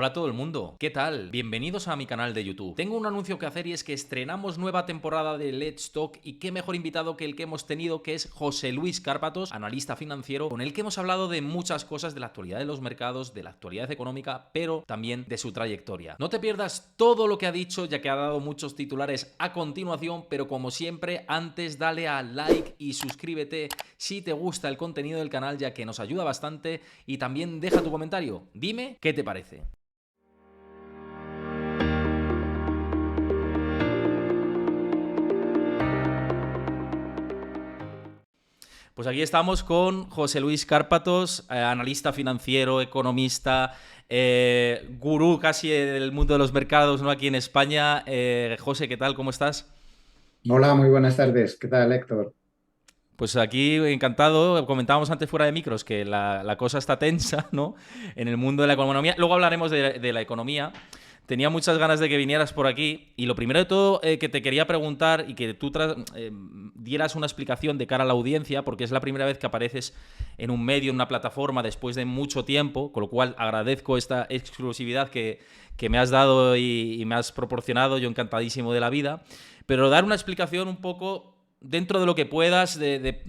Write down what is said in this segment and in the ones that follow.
Hola a todo el mundo, ¿qué tal? Bienvenidos a mi canal de YouTube. Tengo un anuncio que hacer y es que estrenamos nueva temporada de Let's Talk y qué mejor invitado que el que hemos tenido, que es José Luis Cárpatos, analista financiero, con el que hemos hablado de muchas cosas de la actualidad de los mercados, de la actualidad económica, pero también de su trayectoria. No te pierdas todo lo que ha dicho, ya que ha dado muchos titulares a continuación, pero como siempre, antes dale a like y suscríbete si te gusta el contenido del canal, ya que nos ayuda bastante, y también deja tu comentario. Dime qué te parece. Pues aquí estamos con José Luis Cárpatos, analista financiero, economista, gurú casi del mundo de los mercados, ¿no? Aquí en España. José, ¿qué tal? ¿Cómo estás? Hola, muy buenas tardes. ¿Qué tal, Héctor? Pues aquí encantado. Comentábamos antes fuera de micros que la cosa está tensa, ¿no? En el mundo de la economía. Luego hablaremos de la economía. Tenía muchas ganas de que vinieras por aquí y lo primero de todo que te quería preguntar y que tú dieras una explicación de cara a la audiencia, porque es la primera vez que apareces en un medio, en una plataforma, después de mucho tiempo, con lo cual agradezco esta exclusividad que me has dado y me has proporcionado, yo encantadísimo de la vida, pero dar una explicación un poco dentro de lo que puedas de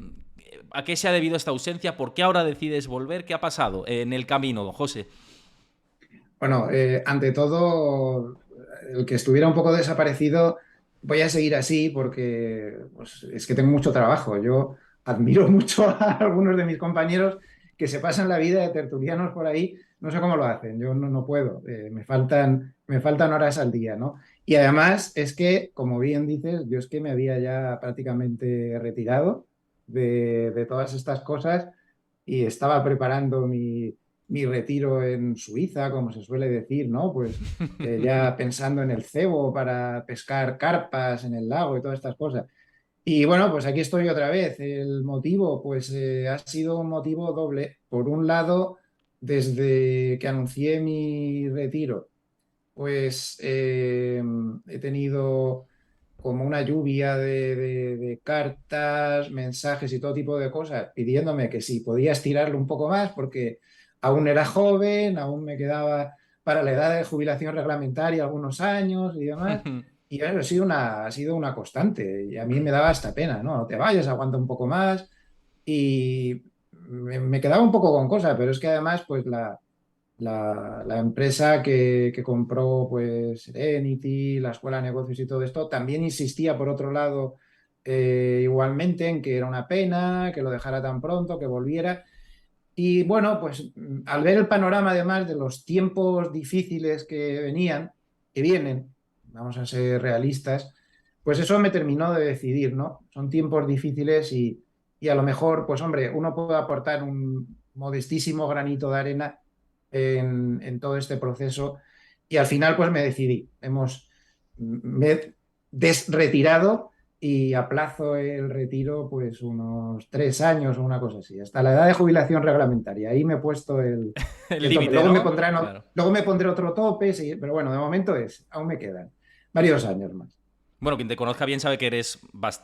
a qué se ha debido esta ausencia, por qué ahora decides volver, qué ha pasado en el camino, José. Bueno, ante todo, el que estuviera un poco desaparecido, voy a seguir así porque pues, es que tengo mucho trabajo. Yo admiro mucho a algunos de mis compañeros que se pasan la vida de tertulianos por ahí. No sé cómo lo hacen, yo no puedo. Me faltan horas al día, ¿no? Y además es que, como bien dices, yo es que me había ya prácticamente retirado de todas estas cosas y estaba preparando mi retiro en Suiza, como se suele decir, ¿no? Pues ya pensando en el cebo para pescar carpas en el lago y todas estas cosas. Y bueno, pues aquí estoy otra vez. El motivo, pues ha sido un motivo doble. Por un lado, desde que anuncié mi retiro, pues he tenido como una lluvia de cartas, mensajes y todo tipo de cosas pidiéndome que si podía estirarlo un poco más porque aún era joven, aún me quedaba para la edad de jubilación reglamentaria algunos años y demás. Y eso ha sido una constante y a mí me daba hasta pena, ¿no? No te vayas, aguanta un poco más. Y me quedaba un poco con cosas, pero es que además, pues la empresa que compró pues Serenity, la escuela de negocios y todo esto, también insistía por otro lado igualmente en que era una pena, que lo dejara tan pronto, que volviera. Y bueno, pues al ver el panorama además de los tiempos difíciles que venían, que vienen, vamos a ser realistas, pues eso me terminó de decidir, ¿no? Son tiempos difíciles y a lo mejor, pues hombre, uno puede aportar un modestísimo granito de arena en todo este proceso y al final pues me decidí. Me he desretirado y aplazo el retiro pues unos 3 años o una cosa así, hasta la edad de jubilación reglamentaria. Ahí me he puesto El el tope. límite, Luego me ¿no? pondrán, Claro. luego me pondré otro tope, sí, pero bueno, de momento aún me quedan varios años más. Bueno, quien te conozca bien sabe que eres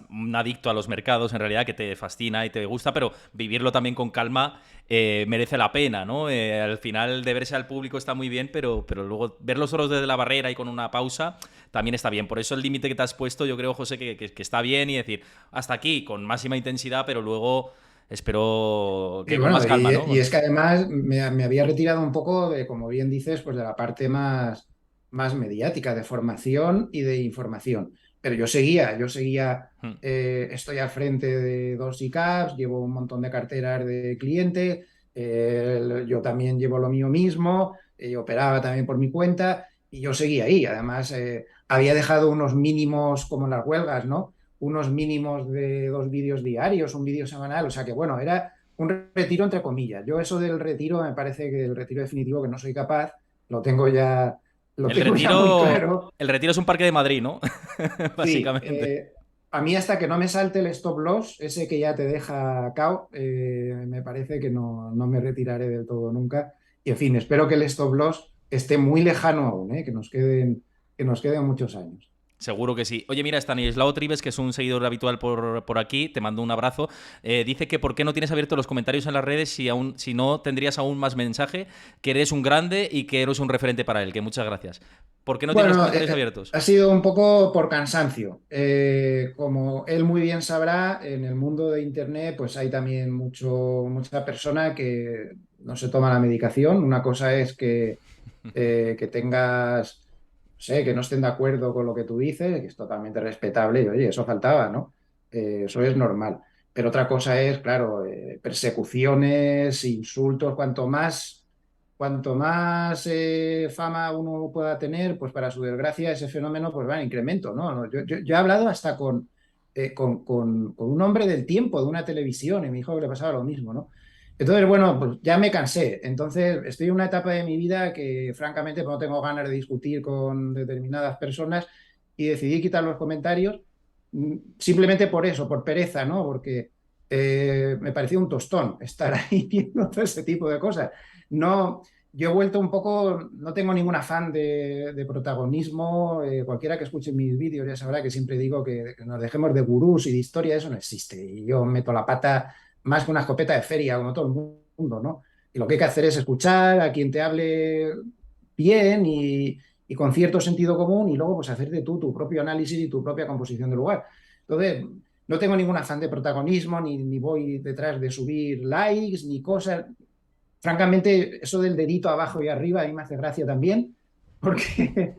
un adicto a los mercados, en realidad, que te fascina y te gusta, pero vivirlo también con calma merece la pena, ¿no? Al final, deberse al público está muy bien, pero luego verlos solos desde la barrera y con una pausa también está bien. Por eso el límite que te has puesto, yo creo, José, que está bien y decir, hasta aquí, con máxima intensidad, pero luego espero Y que con bueno, más calma, y ¿no? es que además me había retirado un poco de, como bien dices, pues de la parte más mediática, de formación y de información. Pero yo seguía, estoy al frente de dos ICAPs, llevo un montón de carteras de cliente, yo también llevo lo mío mismo, operaba también por mi cuenta y yo seguía ahí. Además, había dejado unos mínimos como en las huelgas, ¿no? Unos mínimos de 2 vídeos diarios, un vídeo semanal, o sea que bueno, era un retiro entre comillas. Yo eso del retiro, me parece que el retiro definitivo que no soy capaz, lo tengo ya, lo El tengo ya muy retiro, claro. el retiro es un parque de Madrid, ¿no? Sí, Básicamente. a mí hasta que no me salte el stop loss, ese que ya te deja cao, me parece que no me retiraré del todo nunca. Y en fin, espero que el stop loss esté muy lejano aún, que nos queden muchos años. Seguro que sí. Oye, mira, Stanislao Trives, que es un seguidor habitual por aquí, te mando un abrazo. Dice que por qué no tienes abiertos los comentarios en las redes si no tendrías aún más mensaje, que eres un grande y que eres un referente para él, que muchas gracias. ¿Por qué no tienes los Bueno, comentarios abiertos? ha sido un poco por cansancio. Como él muy bien sabrá, en el mundo de Internet pues hay también mucha persona que no se toma la medicación. Una cosa es que tengas, no sé, que no estén de acuerdo con lo que tú dices, que es totalmente respetable, y oye, eso faltaba, ¿no? Eso es normal. Pero otra cosa es, claro, persecuciones, insultos, cuanto más fama uno pueda tener, pues para su desgracia ese fenómeno pues va en incremento, ¿no? Yo he hablado hasta con un hombre del tiempo, de una televisión, y me dijo que le pasaba lo mismo, ¿no? Entonces, bueno, pues ya me cansé. Entonces, estoy en una etapa de mi vida que, francamente, pues no tengo ganas de discutir con determinadas personas y decidí quitar los comentarios simplemente por eso, por pereza, ¿no? Porque me parecía un tostón estar ahí viendo todo ese tipo de cosas. No, yo he vuelto un poco, no tengo ningún afán de protagonismo. Cualquiera que escuche mis vídeos ya sabrá que siempre digo que nos dejemos de gurús y de historia, eso no existe. Y yo meto la pata más que una escopeta de feria, como todo el mundo, ¿no? Y lo que hay que hacer es escuchar a quien te hable bien y con cierto sentido común y luego pues hacerte tú tu propio análisis y tu propia composición de lugar. Entonces, no tengo ningún afán de protagonismo, ni voy detrás de subir likes, ni cosas. Francamente, eso del dedito abajo y arriba a mí me hace gracia también, porque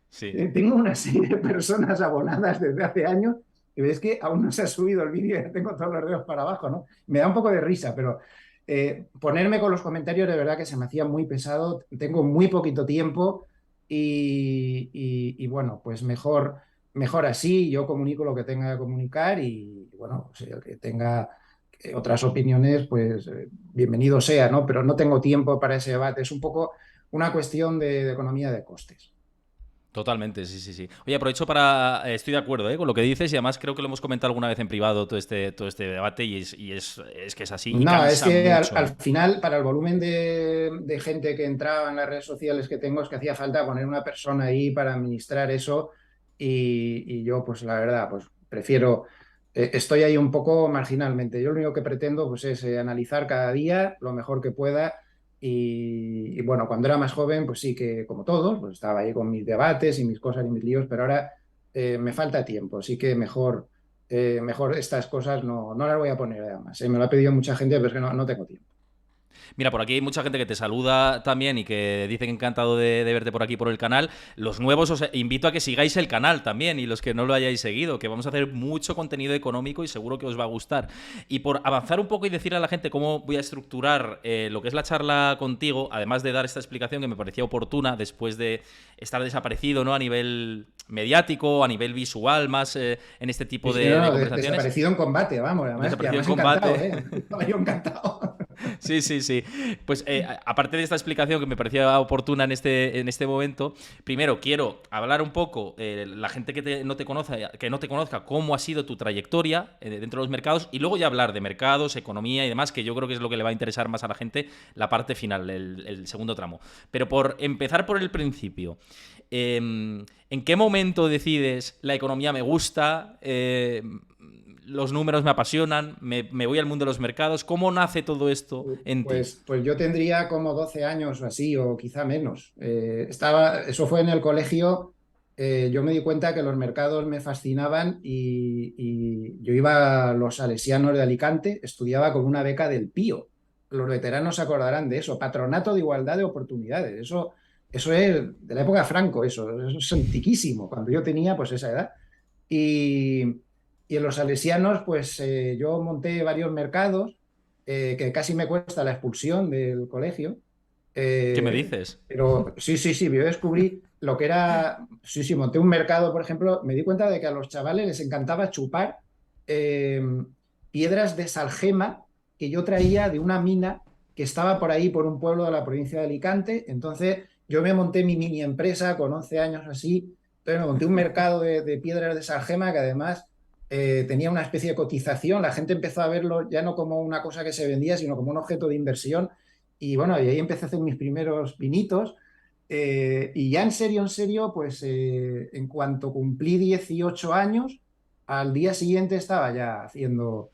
Sí. tengo una serie de personas abonadas desde hace años y ves que aún no se ha subido el vídeo y ya tengo todos los dedos para abajo, ¿no? Me da un poco de risa, pero ponerme con los comentarios de verdad que se me hacía muy pesado. Tengo muy poquito tiempo y bueno, pues mejor así. Yo comunico lo que tenga que comunicar y bueno, pues el que tenga otras opiniones, pues bienvenido sea, ¿no? Pero no tengo tiempo para ese debate. Es un poco una cuestión de economía de costes. Totalmente, sí, sí, sí. Oye, aprovecho para... estoy de acuerdo, con lo que dices y además creo que lo hemos comentado alguna vez en privado todo este debate y es que es así y No, es cansa que al, mucho, al ¿eh? final, para el volumen de gente que entraba en las redes sociales que tengo, es que hacía falta poner una persona ahí para administrar eso y yo, pues la verdad, pues prefiero, estoy ahí un poco marginalmente. Yo lo único que pretendo, pues es analizar cada día lo mejor que pueda y bueno, cuando era más joven, pues sí que, como todos, pues estaba ahí con mis debates y mis cosas y mis líos, pero ahora me falta tiempo, así que mejor estas cosas no las voy a poner además. Me lo ha pedido mucha gente, pero es que no tengo tiempo. Mira, por aquí hay mucha gente que te saluda también y que dice que encantado de verte por aquí por el canal. Los nuevos os invito a que sigáis el canal también y los que no lo hayáis seguido, que vamos a hacer mucho contenido económico y seguro que os va a gustar. Y por avanzar un poco y decirle a la gente cómo voy a estructurar lo que es la charla contigo, además de dar esta explicación que me parecía oportuna después de estar desaparecido, ¿no? A nivel mediático, a nivel visual, más en este Sí, tipo sí, de desaparecido conversaciones. en combate, vamos, además, y Desaparecido en además encantado, combate. ¿eh? Estaba yo encantado. Sí, sí, sí. Pues aparte de esta explicación que me parecía oportuna en este momento, primero quiero hablar un poco, la gente que no te conozca, cómo ha sido tu trayectoria dentro de los mercados y luego ya hablar de mercados, economía y demás, que yo creo que es lo que le va a interesar más a la gente, la parte final, el segundo tramo. Pero por empezar por el principio, ¿en qué momento decides la economía me gusta? Los números me apasionan, me voy al mundo de los mercados. ¿Cómo nace todo esto en ti? Pues yo tendría como 12 años o así, o quizá menos. Eso fue en el colegio. Yo me di cuenta que los mercados me fascinaban y yo iba a los Salesianos de Alicante, estudiaba con una beca del Pío. Los veteranos se acordarán de eso, Patronato de Igualdad de Oportunidades. Eso es de la época de Franco, eso es antiquísimo, cuando yo tenía pues esa edad. Y, y en los Salesianos, pues yo monté varios mercados que casi me cuesta la expulsión del colegio. ¿Qué me Eh, dices? pero sí, sí, sí, yo descubrí lo que era, sí, sí, monté un mercado, por ejemplo, me di cuenta de que a los chavales les encantaba chupar eh, piedras de salgema que yo traía de una mina que estaba por ahí, por un pueblo de la provincia de Alicante. Entonces yo me monté mi mini empresa con 11 años así. Entonces me monté un mercado de piedras de salgema que además tenía una especie de cotización. La gente empezó a verlo ya no como una cosa que se vendía, sino como un objeto de inversión. Y bueno, y ahí empecé a hacer mis primeros pinitos. Y ya en serio, pues en cuanto cumplí 18 años, al día siguiente estaba ya haciendo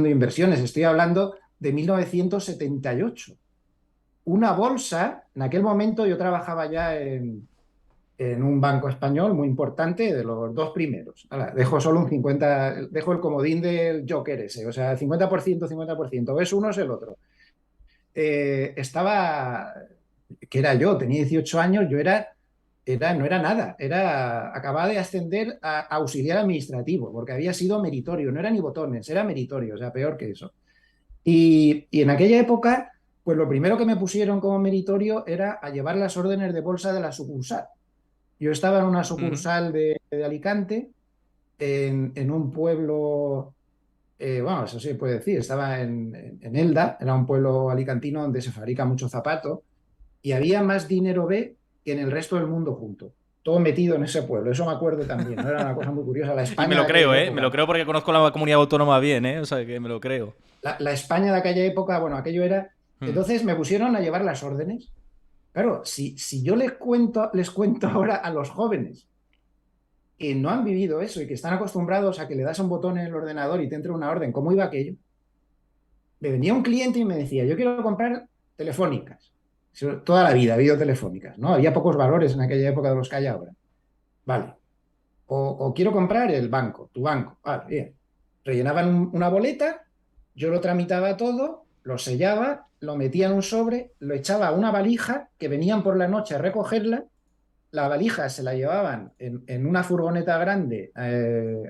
inversiones. Estoy hablando de 1978. Una bolsa, en aquel momento yo trabajaba ya en un banco español muy importante, de los dos primeros. Ahora, dejo solo un 50, dejo el comodín del Joker ese, o sea, 50%, 50%, es uno es el otro. Estaba, que era yo, tenía 18 años, no era nada, acababa de ascender a auxiliar administrativo, porque había sido meritorio, no era ni botones, era meritorio, o sea, peor que eso. Y en aquella época, pues lo primero que me pusieron como meritorio era a llevar las órdenes de bolsa de la sucursal. Yo estaba en una Ujú. sucursal de Alicante, en un pueblo, bueno, eso sí se puede decir, estaba en Elda, era un pueblo alicantino donde se fabrica mucho zapato, y había más dinero B que en el resto del mundo junto. Todo metido en ese pueblo, eso me acuerdo también, ¿no? Era una cosa muy curiosa, la Y me España de lo creo, aquella ¿eh? Me época. lo creo porque conozco la comunidad autónoma bien, ¿eh? O sea, que me lo creo. La España de aquella época, bueno, aquello era... Mm. Entonces me pusieron a llevar las órdenes. Claro, si yo les cuento ahora a los jóvenes que no han vivido eso y que están acostumbrados a que le das un botón en el ordenador y te entra una orden, ¿cómo iba aquello? Me venía un cliente y me decía, yo quiero comprar telefónicas. Toda la vida ha habido telefónicas, ¿no? Había pocos valores en aquella época de los que hay ahora. Vale. O quiero comprar el banco, tu banco. Vale, bien. Rellenaban una boleta, yo lo tramitaba todo, lo sellaba, lo metía en un sobre, lo echaba a una valija que venían por la noche a recogerla. La valija se la llevaban en una furgoneta grande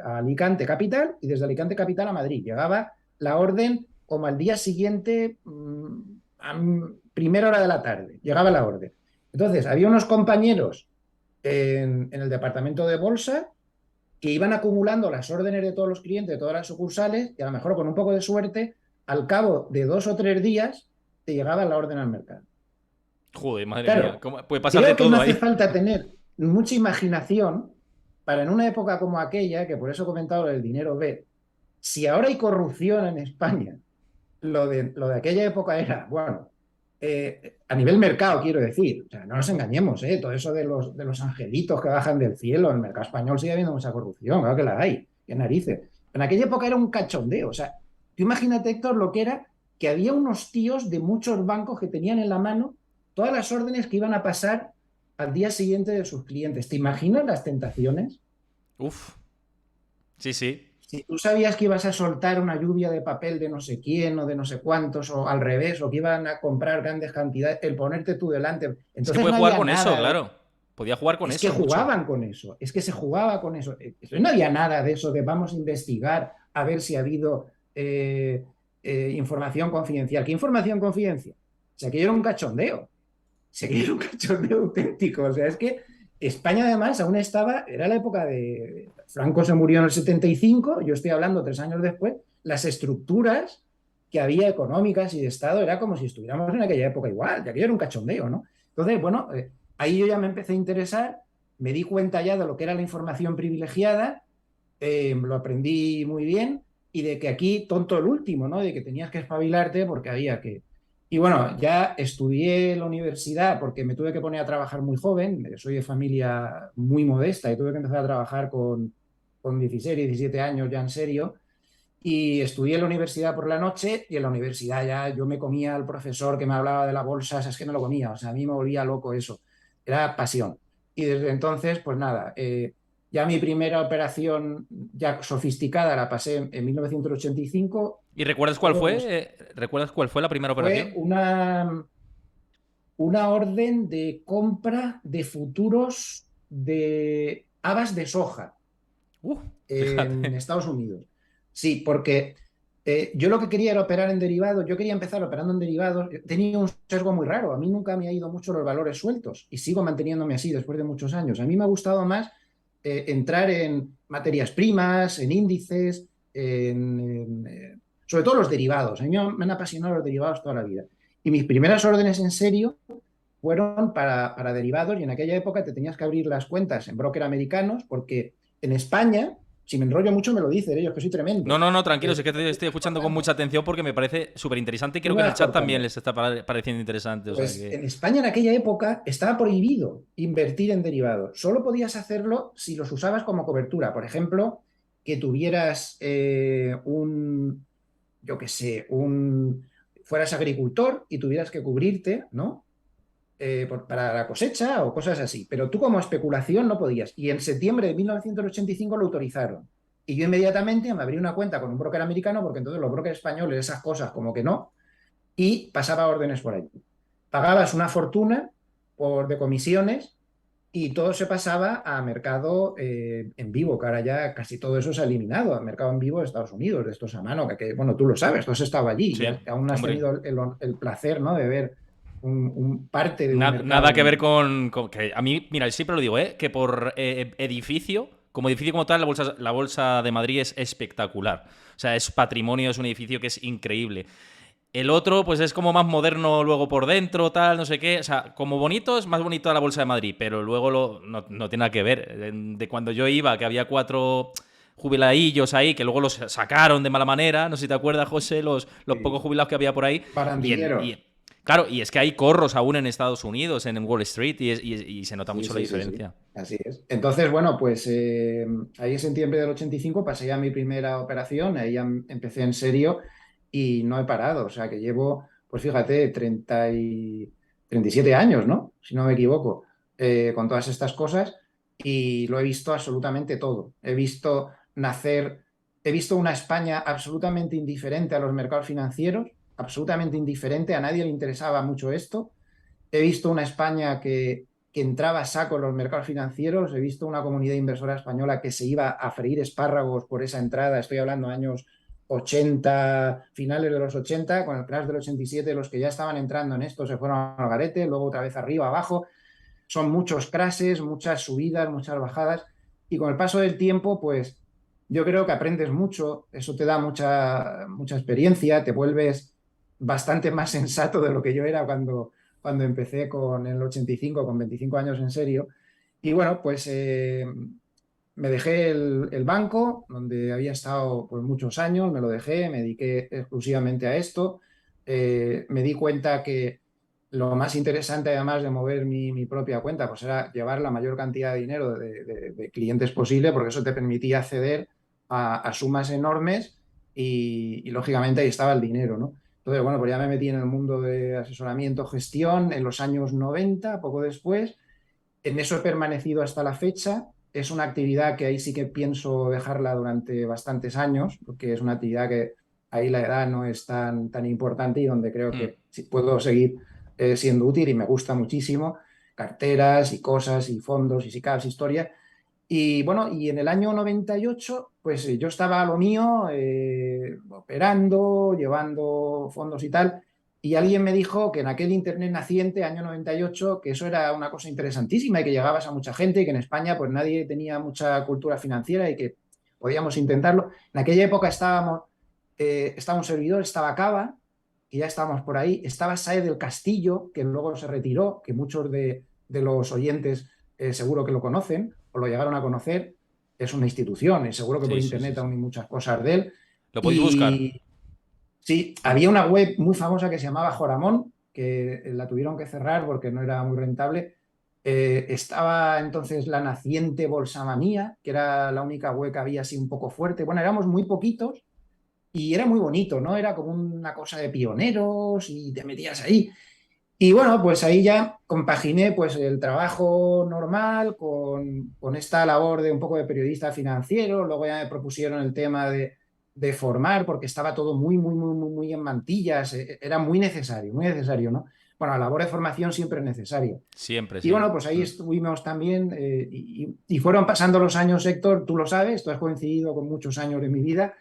a Alicante Capital y desde Alicante Capital a Madrid. Llegaba la orden como al día siguiente, a primera hora de la tarde, llegaba la orden. Entonces, había unos compañeros en el departamento de bolsa que iban acumulando las órdenes de todos los clientes de todas las sucursales y a lo mejor con un poco de suerte, al cabo de 2 o 3 días, te llegaba la orden al mercado. Joder, madre mía. Claro, Puede pasar de creo que no todo hace ahí. falta tener mucha imaginación para en una época como aquella, que por eso he comentado el dinero B, si ahora hay corrupción en España, lo de aquella época era, bueno, a nivel mercado quiero decir, o sea, no nos engañemos, todo eso de los angelitos que bajan del cielo, en el mercado español sigue habiendo mucha corrupción, claro que la hay, qué narices. En aquella época era un cachondeo, o sea, tú imagínate, Héctor, lo que era que había unos tíos de muchos bancos que tenían en la mano todas las órdenes que iban a pasar al día siguiente de sus clientes. ¿Te imaginas las tentaciones? Uf. Sí, sí. Si tú sabías que ibas a soltar una lluvia de papel de no sé quién o de no sé cuántos, o al revés, o que iban a comprar grandes cantidades, el ponerte tú delante. Es que Entonces puede no jugar había con eso, nada claro. Podía jugar con es que eso mucho. jugaban con eso, es que se jugaba con eso. No había nada de eso de vamos a investigar a ver si ha habido información confidencial. ¿Qué información confidencial? O sea, que era un cachondeo. Seguir un cachondeo auténtico. O sea, es que España además aún era la época de... Franco se murió en el 75, yo estoy hablando 3 años después, las estructuras que había económicas y de Estado era como si estuviéramos en aquella época igual, ya que era un cachondeo, ¿no? Entonces, bueno, ahí yo ya me empecé a interesar, me di cuenta ya de lo que era la información privilegiada, lo aprendí muy bien y de que aquí tonto el último, ¿no? De que tenías que espabilarte porque había que... Y bueno, ya estudié en la universidad porque me tuve que poner a trabajar muy joven, soy de familia muy modesta y tuve que empezar a trabajar con 16, 17 años ya en serio. Y estudié en la universidad por la noche y en la universidad ya yo me comía al profesor que me hablaba de la bolsa, es que me lo comía, o sea, a mí me volvía loco eso, era pasión. Y desde entonces, pues nada, ya mi primera operación ya sofisticada la pasé en 1985, ¿Y recuerdas cuál fueron fue? unos- ¿Recuerdas cuál fue la primera fue operación? una orden de compra de futuros de habas de soja Uh, en fíjate. Estados Unidos. Sí, porque yo lo que quería era operar en derivados, yo quería empezar operando en derivados, tenía un sesgo muy raro, a mí nunca me ha ido mucho los valores sueltos y sigo manteniéndome así después de muchos años. A mí me ha gustado más entrar en materias primas, en índices, sobre todo los derivados. A mí me han apasionado los derivados toda la vida. Y mis primeras órdenes en serio fueron para derivados y en aquella época te tenías que abrir las cuentas en broker americanos porque en España Si me enrollo mucho, me lo dicen ellos, que soy No, tremendo. no, no, tranquilo, Eh, sé que te estoy escuchando con mucha atención porque me parece súper interesante y creo que en el Una chat también fortuna. les está pareciendo interesante, o sea Pues que... en España en aquella época estaba prohibido invertir en derivados. Solo podías hacerlo si los usabas como cobertura. Por ejemplo, que tuvieras yo qué sé, fueras agricultor y tuvieras que cubrirte, ¿no? Para la cosecha o cosas así. Pero tú como especulación no podías. Y en septiembre de 1985 lo autorizaron. Y yo inmediatamente me abrí una cuenta con un broker americano, porque entonces los brokers españoles esas cosas como que no, y pasaba órdenes por allí. Pagabas una fortuna de comisiones y todo se pasaba a mercado en vivo, que ahora ya casi todo eso se ha eliminado, a mercado en vivo de Estados Unidos, de estos a mano, bueno, tú lo sabes, tú has estado allí y Sí, aún has hombre. tenido el placer, ¿no? De ver parte de un Nada mercado. que ver con que a mí, mira, siempre lo digo, que por edificio, como edificio como tal, la bolsa de Madrid es espectacular. O sea, es patrimonio, es un edificio que es increíble. El otro, pues es como más moderno luego por dentro, tal, no sé qué. O sea, como bonito, es más bonito la Bolsa de Madrid, pero luego no tiene nada que ver. De cuando yo iba, que había 4 jubiladillos ahí, que luego los sacaron de mala manera, no sé si te acuerdas, José, los pocos jubilados que había por ahí. Barandilleros. Claro, y es que hay corros aún en Estados Unidos, en Wall Street, y se nota Sí, mucho la sí, sí, sí. diferencia. Así es. Entonces, bueno, pues ahí en septiembre del 85 pasé ya mi primera operación, ahí ya empecé en serio y no he parado. O sea que llevo, pues fíjate, 37 años, ¿no? Si no me equivoco, con todas estas cosas y lo he visto absolutamente todo. He visto nacer, he visto una España absolutamente indiferente a los mercados financieros, absolutamente indiferente, a nadie le interesaba mucho esto. He visto una España que entraba a saco en los mercados financieros, he visto una comunidad inversora española que se iba a freír espárragos por esa entrada, estoy hablando de años 80, finales de los 80, con el crash del 87, los que ya estaban entrando en esto se fueron al garete, luego otra vez arriba, abajo, son muchos crashes, muchas subidas, muchas bajadas, y con el paso del tiempo, pues yo creo que aprendes mucho, eso te da mucha experiencia, te vuelves bastante más sensato de lo que yo era cuando empecé con el 85, con 25 años en serio. Y bueno, pues me dejé el banco, donde había estado pues, muchos años, me lo dejé, me dediqué exclusivamente a esto. Me di cuenta que lo más interesante, además de mover mi propia cuenta, pues era llevar la mayor cantidad de dinero de clientes posible, porque eso te permitía acceder a sumas enormes lógicamente ahí estaba el dinero, ¿no? Entonces, bueno, pues ya me metí en el mundo de asesoramiento, gestión en los años 90, poco después. En eso he permanecido hasta la fecha. Es una actividad que ahí sí que pienso dejarla durante bastantes años, porque es una actividad que ahí la edad no es tan importante y donde creo Hmm. que sí puedo seguir siendo útil y me gusta muchísimo. Carteras y cosas y fondos y SICAVs, historias. Y bueno, y en el año 98, pues yo estaba a lo mío, operando, llevando fondos y tal, y alguien me dijo que en aquel Internet naciente, año 98, que eso era una cosa interesantísima y que llegabas a mucha gente y que en España pues nadie tenía mucha cultura financiera y que podíamos intentarlo. En aquella época estaba un servidor, estaba Cava, que ya estábamos por ahí, estaba Sae del Castillo, que luego se retiró, que muchos de los oyentes seguro que lo conocen o lo llegaron a conocer, es una institución y seguro que por Sí, sí, sí, internet sí. aún hay muchas cosas de él. Lo podéis buscar. Y sí, había una web muy famosa que se llamaba Joramón, que la tuvieron que cerrar porque no era muy rentable. Estaba entonces la naciente Bolsamanía, que era la única web que había así un poco fuerte. Bueno, éramos muy poquitos y era muy bonito, ¿no? Era como una cosa de pioneros y te metías ahí. Y bueno, pues ahí ya compaginé pues el trabajo normal con esta labor de un poco de periodista financiero, luego ya me propusieron el tema de formar porque estaba todo muy en mantillas, era muy necesario, ¿no? Bueno, la labor de formación siempre es necesaria. Siempre, Y sí. bueno, pues ahí Hmm. estuvimos también y fueron pasando los años, Héctor, tú lo sabes, tú has coincidido con muchos años de mi vida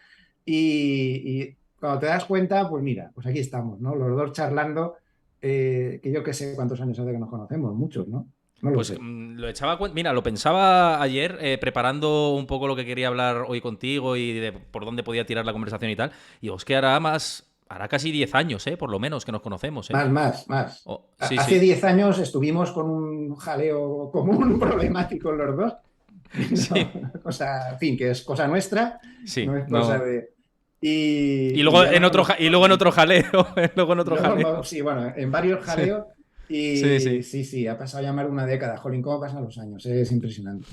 y cuando te das cuenta, pues mira, pues aquí estamos, ¿no? Los dos charlando, que yo qué sé cuántos años hace que nos conocemos, muchos, ¿no? No lo Pues sé. lo echaba mira, lo pensaba ayer, preparando un poco lo que quería hablar hoy contigo y de por dónde podía tirar la conversación y tal. Y digo, es que hará casi 10 años, por lo menos, que nos conocemos, ¿eh? Más. Sí, Hace sí. 10 años estuvimos con un jaleo común, problemático los dos. Sí, No, una cosa, en fin, que es cosa nuestra, sí, no es cosa no. de... Y Y luego ya en nos otro, hemos... y luego en otro jaleo, luego en Y otro luego, jaleo. sí, bueno, en varios Sí, jaleos sí, y sí. sí, sí, ha pasado ya más de una década. Jolín, cómo pasan los años, es impresionante.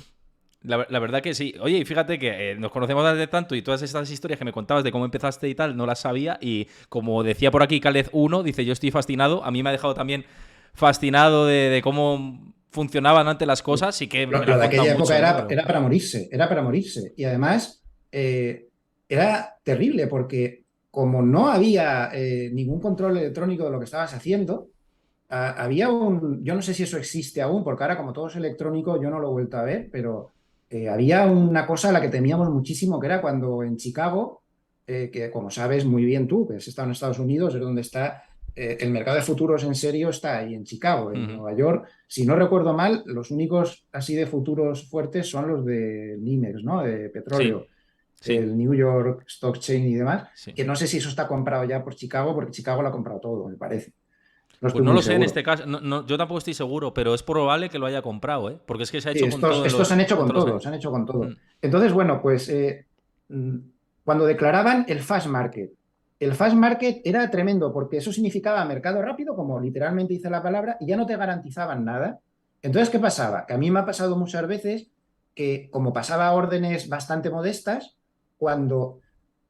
La verdad que sí. Oye, y fíjate que nos conocemos desde tanto y todas estas historias que me contabas de cómo empezaste y tal, no las sabía. Y como decía por aquí Calez 1, dice, yo estoy fascinado. A mí me ha dejado también fascinado de cómo funcionaban antes las cosas. Sí que me lo Lo han de contado aquella época mucho, ¿no? era, Pero... era para morirse, era para morirse. Y además era terrible porque como no había ningún control electrónico de lo que estabas haciendo, había yo no sé si eso existe aún, porque ahora como todo es electrónico, yo no lo he vuelto a ver, pero había una cosa a la que temíamos muchísimo, que era cuando en Chicago, que como sabes muy bien tú, que has estado en Estados Unidos, es donde está el mercado de futuros en serio, está ahí en Chicago, en Ujú. Nueva York. Si no recuerdo mal, los únicos así de futuros fuertes son los de NYMEX, ¿no? De Sí, petróleo, sí, el New York Stock Exchange y demás, sí. que no sé si eso está comprado ya por Chicago, porque Chicago lo ha comprado todo, me parece. No Pues estoy no muy lo sé en seguro. este caso. Yo tampoco estoy seguro, pero es probable que lo haya comprado, ¿eh? Porque es que se ha Sí, hecho con todo estos han hecho en con todos los todo, se años. han hecho con Mm. todo. Entonces, bueno, pues mm, cuando declaraban el fast market era tremendo porque eso significaba mercado rápido, como literalmente dice la palabra, y ya no te garantizaban nada. Entonces, ¿qué pasaba? Que a mí me ha pasado muchas veces que, como pasaba órdenes bastante modestas, cuando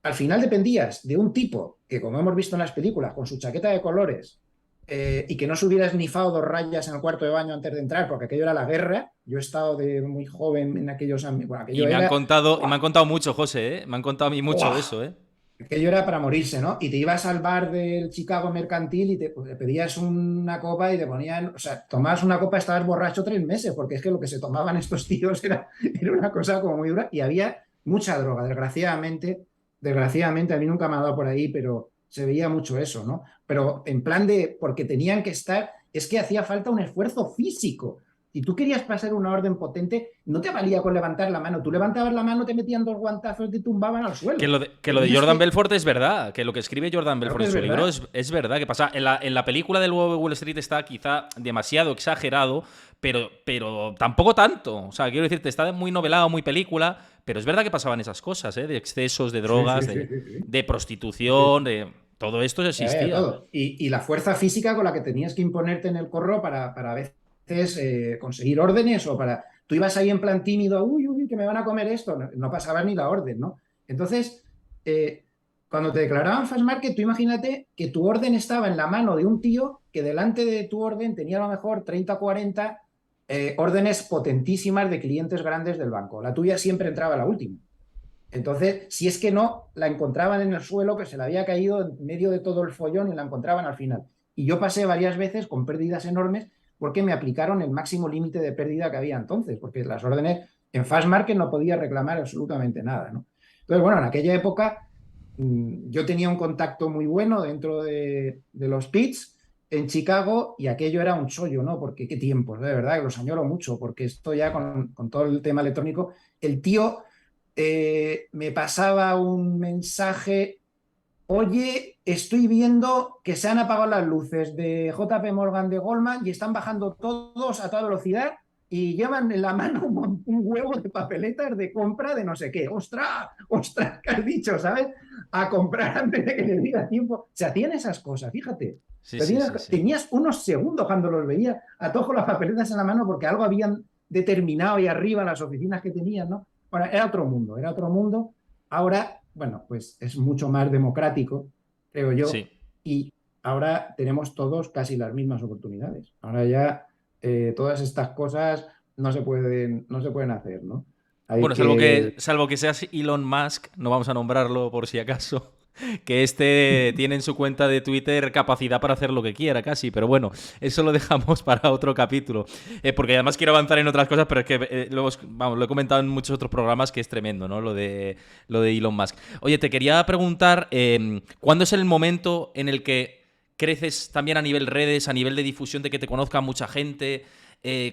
al final dependías de un tipo que, como hemos visto en las películas, con su chaqueta de colores, y que no se hubiera esnifado 2 rayas en el cuarto de baño antes de entrar, porque aquello era la guerra. Yo he estado de muy joven en aquellos años. Bueno, aquello era. Y me ¡Buah! han contado mucho, José, ¿eh? Me han contado a mí mucho de ¡Buah! eso, ¿eh? Aquello era para morirse, ¿no? Y te ibas al bar del Chicago Mercantil y te pedías una copa y te ponían. O sea, tomabas una copa y estabas borracho 3 meses, porque es que lo que se tomaban estos tíos era una cosa como muy dura. Y había mucha droga, desgraciadamente. Desgraciadamente, a mí nunca me ha dado por ahí, pero se veía mucho eso, ¿no? Pero en plan de, porque tenían que estar, es que hacía falta un esfuerzo físico. Si tú querías pasar una orden potente, no te valía con levantar la mano. Tú levantabas la mano, te metían 2 guantazos y te tumbaban al Que suelo. lo de Tenías Jordan que, Belfort es verdad, que lo que escribe Jordan claro Belfort que en es su libro verdad. es verdad. Que pasa, en la película del Lobo de Wall Street está quizá demasiado exagerado, pero tampoco tanto. O sea, quiero decirte, está muy novelado, muy película, pero es verdad que pasaban esas cosas, ¿eh? De excesos, de Sí, sí, drogas, sí, de, sí, sí. de Sí, sí, prostitución, sí. de... Todo esto existía. Todo. Y la fuerza física con la que tenías que imponerte en el corro para a veces conseguir órdenes o para... Tú ibas ahí en plan tímido, uy, uy, que me van a comer esto. No, no pasaba ni la orden, ¿no? Entonces, eh, cuando te declaraban fast market, tú imagínate que tu orden estaba en la mano de un tío que delante de tu orden tenía a lo mejor 30 o 40 órdenes potentísimas de clientes grandes del banco. La tuya siempre entraba la última. Entonces, si es que no, la encontraban en el suelo, que se le había caído en medio de todo el follón y la encontraban al final. Y yo pasé varias veces con pérdidas enormes porque me aplicaron el máximo límite de pérdida que había entonces, porque las órdenes en Fast Market no podía reclamar absolutamente nada, ¿no? Entonces, bueno, en aquella época yo tenía un contacto muy bueno dentro de los pits en Chicago y aquello era un chollo, ¿no? Porque qué tiempos, de verdad, que los añoro mucho, porque esto ya con todo el tema electrónico, el tío me pasaba un mensaje, oye, estoy viendo que se han apagado las luces de JP Morgan de Goldman y están bajando todos a toda velocidad y llevan en la mano un huevo de papeletas de compra de no sé qué. ¡Ostras! ¡Ostras! ¿Qué has dicho? ¿Sabes? A comprar antes de que le diga tiempo. Se hacían esas cosas, fíjate. Sí, sí, sí, sí. Tenías unos segundos cuando los veías a todos con las papeletas en la mano porque algo habían determinado ahí arriba las oficinas que tenían, ¿no? Bueno, era otro mundo, era otro mundo. Ahora, bueno, pues es mucho más democrático, creo yo, Sí. y ahora tenemos todos casi las mismas oportunidades. Ahora ya todas estas cosas no se pueden hacer, ¿no? Hay Bueno, salvo que, que... salvo que seas Elon Musk, no vamos a nombrarlo por si acaso, que este tiene en su cuenta de Twitter capacidad para hacer lo que quiera casi, pero bueno, eso lo dejamos para otro capítulo. Porque además quiero avanzar en otras cosas, pero es que lo he comentado en muchos otros programas que es tremendo, ¿no? Lo de Elon Musk. Oye, te quería preguntar, ¿cuándo es el momento en el que creces también a nivel redes, a nivel de difusión, de que te conozca mucha gente?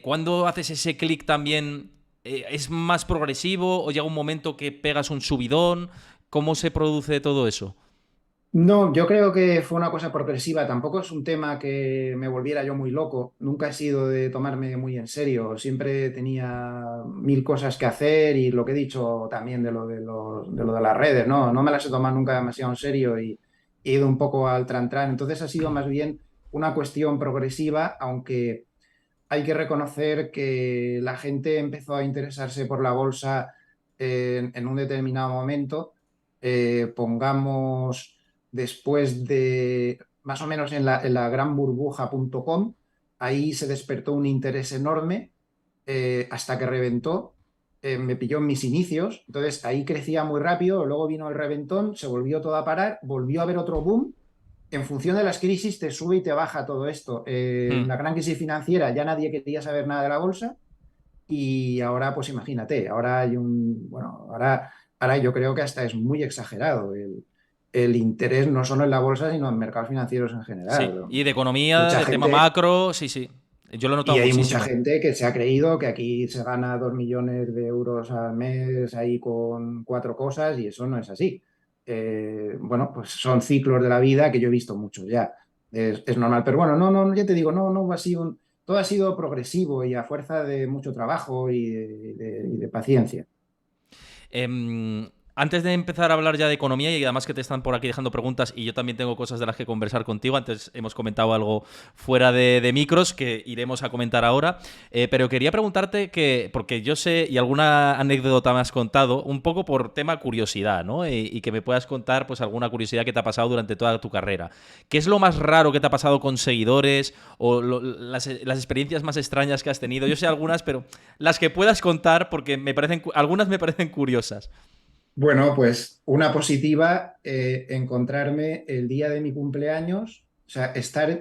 ¿Cuándo haces ese clic también? ¿Es más progresivo o llega un momento que pegas un subidón? ¿Cómo se produce todo eso? No, yo creo que fue una cosa progresiva. Tampoco es un tema que me volviera yo muy loco. Nunca he sido de tomarme muy en serio. Siempre tenía mil cosas que hacer y lo que he dicho también de lo de las redes, ¿no? No me las he tomado nunca demasiado en serio y he ido un poco al tran-tran. Entonces ha sido más bien una cuestión progresiva, aunque hay que reconocer que la gente empezó a interesarse por la bolsa en un determinado momento. Pongamos después de más o menos en la granburbuja.com, ahí se despertó un interés enorme hasta que reventó. Me pilló en mis inicios, entonces ahí crecía muy rápido, luego vino el reventón, se volvió todo a parar, volvió a haber otro boom. En función de las crisis te sube y te baja todo esto. Hmm. En la gran crisis financiera ya nadie quería saber nada de la bolsa y ahora pues imagínate, ahora hay bueno, ahora yo creo que hasta es muy exagerado el interés no solo en la bolsa, sino en mercados financieros en Sí, general. y de economía, Mucha de tema gente, macro, sí, sí. Yo lo he notado y hay mucha muchísimo. gente que se ha creído que aquí se gana 2 millones de euros al mes ahí con cuatro cosas y eso no es así. Bueno, pues son ciclos de la vida que yo he visto muchos ya. Es normal, pero bueno, no, ya te digo, no ha sido todo ha sido progresivo y a fuerza de mucho trabajo y de paciencia. Antes de empezar a hablar ya de economía, y además que te están por aquí dejando preguntas y yo también tengo cosas de las que conversar contigo, antes hemos comentado algo fuera de micros que iremos a comentar ahora, pero quería preguntarte que, porque yo sé, y alguna anécdota me has contado, un poco por tema curiosidad, ¿no? Y que me puedas contar pues alguna curiosidad que te ha pasado durante toda tu carrera. ¿Qué es lo más raro que te ha pasado con seguidores o las experiencias más extrañas que has tenido? Yo sé algunas, pero las que puedas contar porque algunas me parecen curiosas. Bueno, pues una positiva, encontrarme el día de mi cumpleaños, o sea,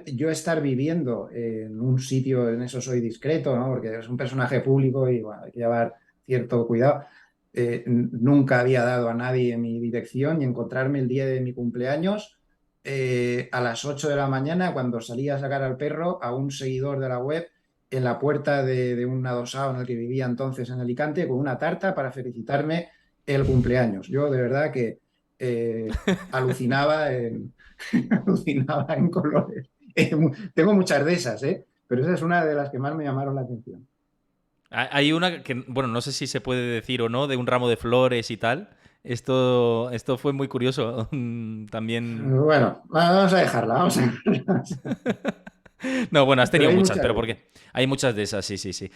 yo estar viviendo en un sitio, en eso soy discreto, ¿no? Porque es un personaje público y bueno, hay que llevar cierto cuidado. Nunca había dado a nadie mi dirección y encontrarme el día de mi cumpleaños a las 8 de la mañana cuando salía a sacar al perro a un seguidor de la web en la puerta de un adosado en el que vivía entonces en Alicante con una tarta para felicitarme el cumpleaños. Yo de verdad que alucinaba alucinaba en colores. Tengo muchas de esas, ¿eh? Pero esa es una de las que más me llamaron la atención. Hay una que, bueno, no sé si se puede decir o no, de un ramo de flores y tal. Esto fue muy curioso. También. Bueno, vamos a dejarla, vamos a dejarla. No, bueno, has Pero tenido hay muchas, muchas pero de ¿por esas. qué? Hay muchas de esas, sí, sí, sí.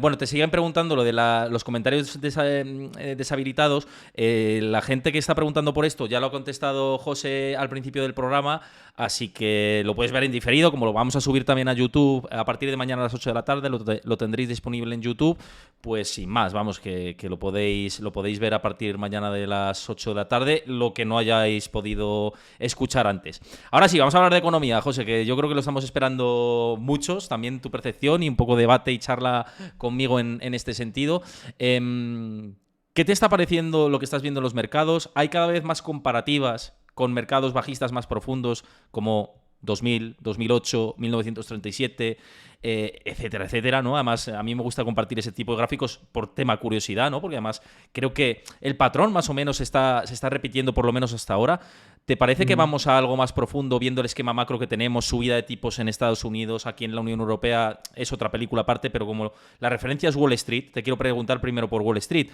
Bueno, te siguen preguntando lo de los comentarios deshabilitados. La gente que está preguntando por esto ya lo ha contestado José al principio del programa, así que lo puedes ver en diferido, como lo vamos a subir también a YouTube a partir de mañana a las 8 de la tarde, lo tendréis disponible en YouTube. Pues sin más, vamos, que lo podéis ver a partir mañana de las 8 de la tarde, lo que no hayáis podido escuchar antes. Ahora sí, vamos a hablar de economía, José, que yo creo que lo estamos esperando muchos, también tu percepción y un poco de debate y charla conmigo en este sentido. ¿Qué te está pareciendo lo que estás viendo en los mercados? ¿Hay cada vez más comparativas con mercados bajistas más profundos como 2000, 2008, 1937, etcétera, etcétera, ¿no? Además, a mí me gusta compartir ese tipo de gráficos por tema curiosidad, ¿no? Porque además creo que el patrón más o menos se está repitiendo por lo menos hasta ahora. ¿Te parece que Mm. vamos a algo más profundo viendo el esquema macro que tenemos, subida de tipos en Estados Unidos, aquí en la Unión Europea? Es otra película aparte, pero como la referencia es Wall Street, te quiero preguntar primero por Wall Street.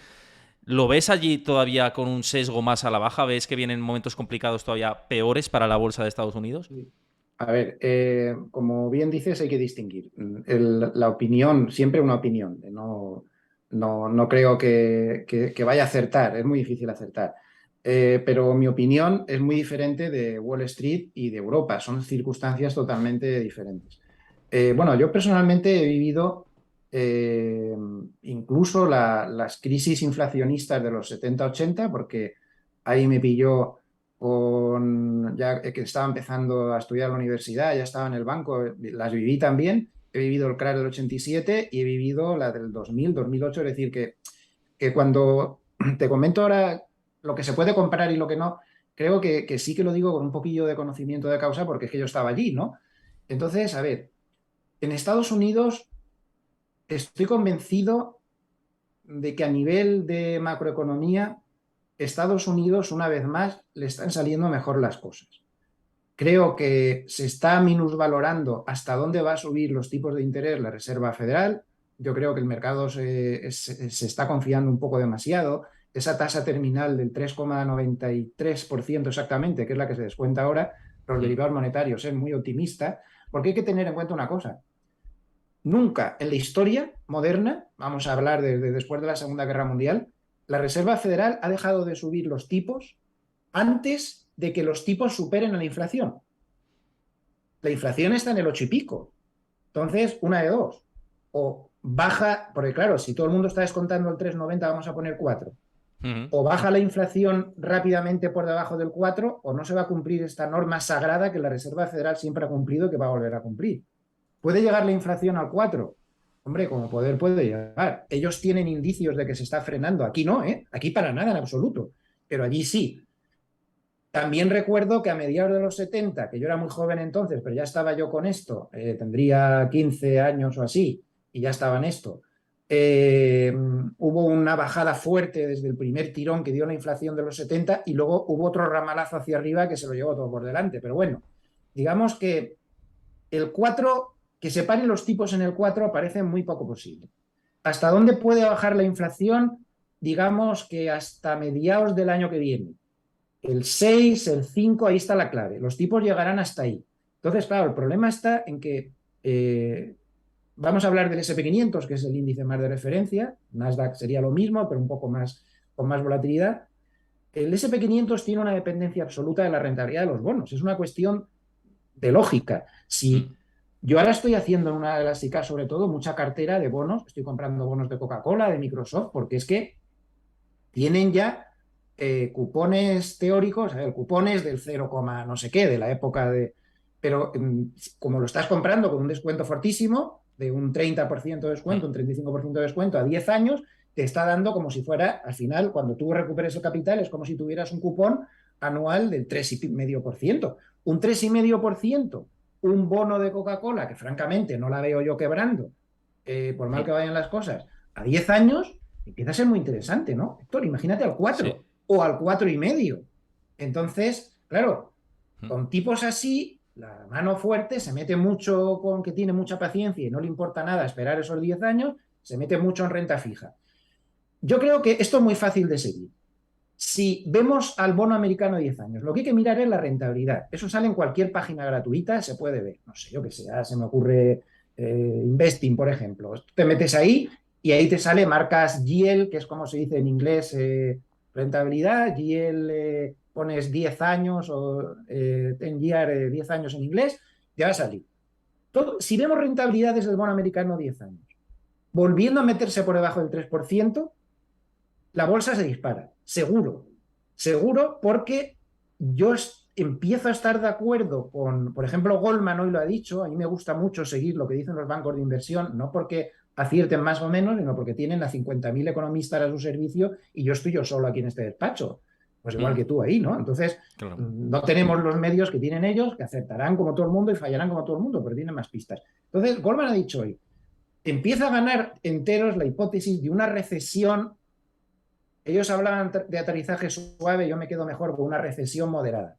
¿Lo ves allí todavía con un sesgo más a la baja? ¿Ves que vienen momentos complicados todavía peores para la bolsa de Estados Unidos? Sí. A ver, como bien dices, hay que distinguir. La opinión, siempre una opinión. No creo que vaya a acertar, es muy difícil acertar. Pero mi opinión es muy diferente de Wall Street y de Europa, son circunstancias totalmente diferentes. Bueno, yo personalmente he vivido eh, incluso las crisis inflacionistas de los 70-80, porque ahí me pilló ya que estaba empezando a estudiar en la universidad, ya estaba en el banco, las viví también. He vivido el crash del 87 y he vivido la del 2000, 2008, es decir, que cuando te comento ahora lo que se puede comparar y lo que no, creo que sí que lo digo con un poquillo de conocimiento de causa porque es que yo estaba allí, ¿no? Entonces, a ver, en Estados Unidos estoy convencido de que a nivel de macroeconomía Estados Unidos, una vez más, le están saliendo mejor las cosas. Creo que se está minusvalorando hasta dónde va a subir los tipos de interés la Reserva Federal. Yo creo que el mercado se está confiando un poco demasiado. Esa tasa terminal del 3,93% exactamente, que es la que se descuenta ahora, los derivados monetarios, es muy optimista, porque hay que tener en cuenta una cosa. Nunca en la historia moderna, vamos a hablar de después de la Segunda Guerra Mundial, la Reserva Federal ha dejado de subir los tipos antes de que los tipos superen a la inflación. La inflación está en el 8 y pico. Entonces, una de dos. O baja, porque claro, si todo el mundo está descontando el 3,90, vamos a poner 4. O baja la inflación rápidamente por debajo del 4, o no se va a cumplir esta norma sagrada que la Reserva Federal siempre ha cumplido y que va a volver a cumplir. ¿Puede llegar la inflación al 4? Hombre, como poder puede llegar. Ellos tienen indicios de que se está frenando. Aquí no, ¿eh? Aquí para nada en absoluto. Pero allí sí. También recuerdo que a mediados de los 70, que yo era muy joven entonces, pero ya estaba yo con esto, tendría 15 años o así, y ya estaba en esto, hubo una bajada fuerte desde el primer tirón que dio la inflación de los 70 y luego hubo otro ramalazo hacia arriba que se lo llevó todo por delante. Pero bueno, digamos que el 4, que se paren los tipos en el 4 parece muy poco posible. ¿Hasta dónde puede bajar la inflación? Digamos que hasta mediados del año que viene. El 6, el 5, ahí está la clave. Los tipos llegarán hasta ahí. Entonces, claro, el problema está en que vamos a hablar del SP500, que es el índice más de referencia. Nasdaq sería lo mismo, pero un poco más, con más volatilidad. El SP500 tiene una dependencia absoluta de la rentabilidad de los bonos. Es una cuestión de lógica. Si yo ahora estoy haciendo en una de las ICA, sobre todo, mucha cartera de bonos, estoy comprando bonos de Coca-Cola, de Microsoft, porque es que tienen ya cupones teóricos, cupones del 0, no sé qué, de la época de... Pero como lo estás comprando con un descuento fortísimo, de un 30% de descuento, un 35% de descuento a 10 años, te está dando como si fuera, al final, cuando tú recuperes el capital, es como si tuvieras un cupón anual del 3,5%. Un 3,5%, un bono de Coca-Cola, que francamente no la veo yo quebrando, por mal que vayan las cosas, a 10 años, empieza a ser muy interesante, ¿no? Héctor, imagínate al 4 Sí. o al 4,5. Entonces, claro, con tipos así, la mano fuerte se mete mucho con que tiene mucha paciencia y no le importa nada esperar esos 10 años, se mete mucho en renta fija. Yo creo que esto es muy fácil de seguir. Si vemos al bono americano 10 años, lo que hay que mirar es la rentabilidad. Eso sale en cualquier página gratuita, se puede ver. No sé, yo qué sé, se me ocurre Investing, por ejemplo. Te metes ahí y ahí te sale marcas yield, que es como se dice en inglés, rentabilidad. Yield, pones 10 años o 10 year, 10 años en inglés, ya va a salir. Todo, si vemos rentabilidades del bono americano 10 años, volviendo a meterse por debajo del 3%, la bolsa se dispara, seguro. Seguro porque yo empiezo a estar de acuerdo con, por ejemplo, Goldman hoy lo ha dicho, a mí me gusta mucho seguir lo que dicen los bancos de inversión, no porque acierten más o menos, sino porque tienen a 50.000 economistas a su servicio y yo estoy yo solo aquí en este despacho. Pues igual que tú ahí, ¿no? Entonces, Claro. no tenemos los medios que tienen ellos, que acertarán como todo el mundo y fallarán como todo el mundo, pero tienen más pistas. Entonces, Goldman ha dicho hoy, empieza a ganar enteros la hipótesis de una recesión. Ellos hablaban de aterrizaje suave, yo me quedo mejor con una recesión moderada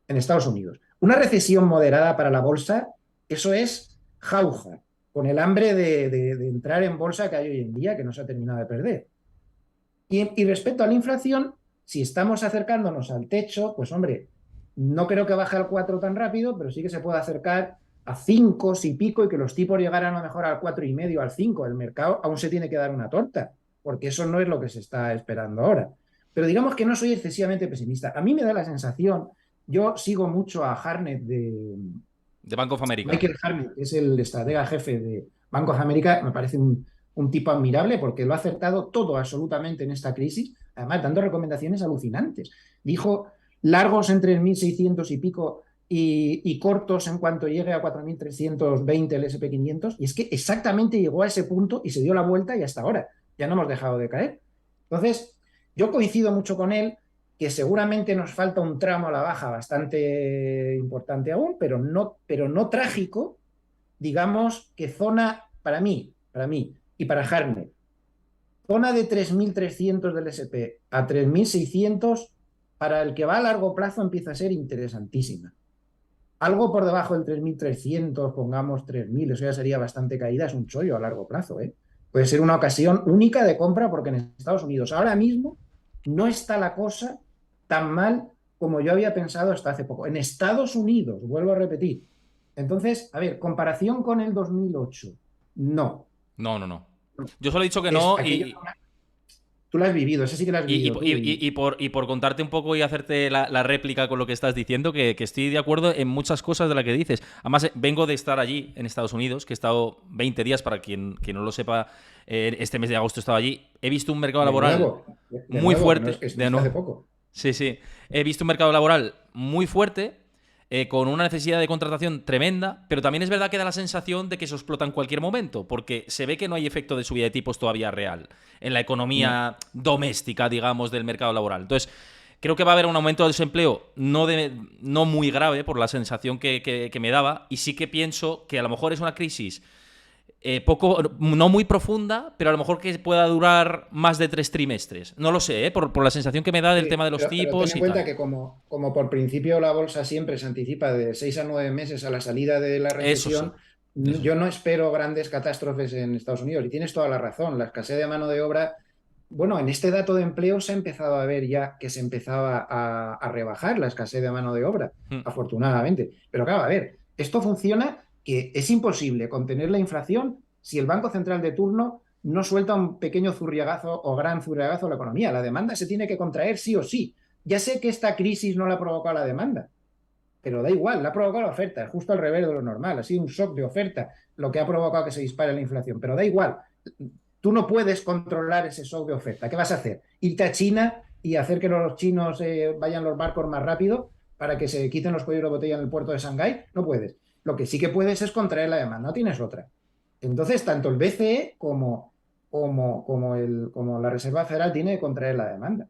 en Estados Unidos. Una recesión moderada para la bolsa, eso es jauja, con el hambre de entrar en bolsa que hay hoy en día, que no se ha terminado de perder. Y respecto a la inflación, si estamos acercándonos al techo, pues hombre, no creo que baje al 4 tan rápido, pero sí que se puede acercar a 5 si pico y que los tipos llegaran a lo mejor al 4,5, al 5. El mercado aún se tiene que dar una torta, porque eso no es lo que se está esperando ahora. Pero digamos que no soy excesivamente pesimista. A mí me da la sensación, yo sigo mucho a Harnett De Bank of America. Michael Harnett, que es el estratega jefe de Banco de América, me parece un tipo admirable porque lo ha acertado todo absolutamente en esta crisis, además dando recomendaciones alucinantes. Dijo largos entre el 1.600 y pico y cortos en cuanto llegue a 4.320 el SP500, y es que exactamente llegó a ese punto y se dio la vuelta y hasta ahora ya no hemos dejado de caer. Entonces, yo coincido mucho con él que seguramente nos falta un tramo a la baja bastante importante aún, pero no trágico. Digamos que zona, para mí y para Harnett, zona de 3.300 del SP a 3.600, para el que va a largo plazo empieza a ser interesantísima. Algo por debajo del 3.300, pongamos 3.000, eso ya sería bastante caída, es un chollo a largo plazo, ¿eh? Puede ser una ocasión única de compra porque en Estados Unidos ahora mismo no está la cosa tan mal como yo había pensado hasta hace poco. En Estados Unidos, vuelvo a repetir. Entonces, a ver, comparación con el 2008, no. No, no, no. Yo solo he dicho que Es no aquello, tú lo has vivido, ese sí que lo has y, vivido tú. y por contarte un poco y hacerte la réplica con lo que estás diciendo, que estoy de acuerdo en muchas cosas de las que dices. Además, vengo de estar allí, en Estados Unidos, que he estado 20 días, para quien no lo sepa, este mes de agosto he estado allí. He visto un mercado De laboral nuevo, de muy nuevo, que no fuerte. es que De estuviste hace nuevo. poco. Sí, sí. He visto un mercado laboral muy fuerte, con una necesidad de contratación tremenda, pero también es verdad que da la sensación de que eso explota en cualquier momento, porque se ve que no hay efecto de subida de tipos todavía real en la No. economía doméstica, digamos, del mercado laboral. Entonces, creo que va a haber un aumento del desempleo no muy grave, por la sensación que me daba, y sí que pienso que a lo mejor es una crisis no muy profunda, pero a lo mejor que pueda durar más de 3 trimestres. No lo sé, por la sensación que me da del Sí, tema de los pero ten tipos en y cuenta tal. que como por principio la bolsa siempre se anticipa de 6 a 9 meses a la salida de la Eso recesión, sí, eso sí. yo no espero grandes catástrofes en Estados Unidos. Y tienes toda la razón, la escasez de mano de obra, bueno, en este dato de empleo se ha empezado a ver ya que se empezaba a rebajar la escasez de mano de obra, Hmm. afortunadamente. Pero claro, a ver, esto funciona que es imposible contener la inflación si el Banco Central de turno no suelta un pequeño zurriagazo o gran zurriagazo a la economía. La demanda se tiene que contraer sí o sí. Ya sé que esta crisis no la ha provocado la demanda, pero da igual, la ha provocado la oferta, es justo al revés de lo normal. Ha sido un shock de oferta lo que ha provocado que se dispare la inflación, pero da igual. Tú no puedes controlar ese shock de oferta. ¿Qué vas a hacer? ¿Irte a China y hacer que los chinos vayan los barcos más rápido para que se quiten los cuellos de botella en el puerto de Shanghái? No puedes. Lo que sí que puedes es contraer la demanda, no tienes otra. Entonces, tanto el BCE como la Reserva Federal tiene que contraer la demanda.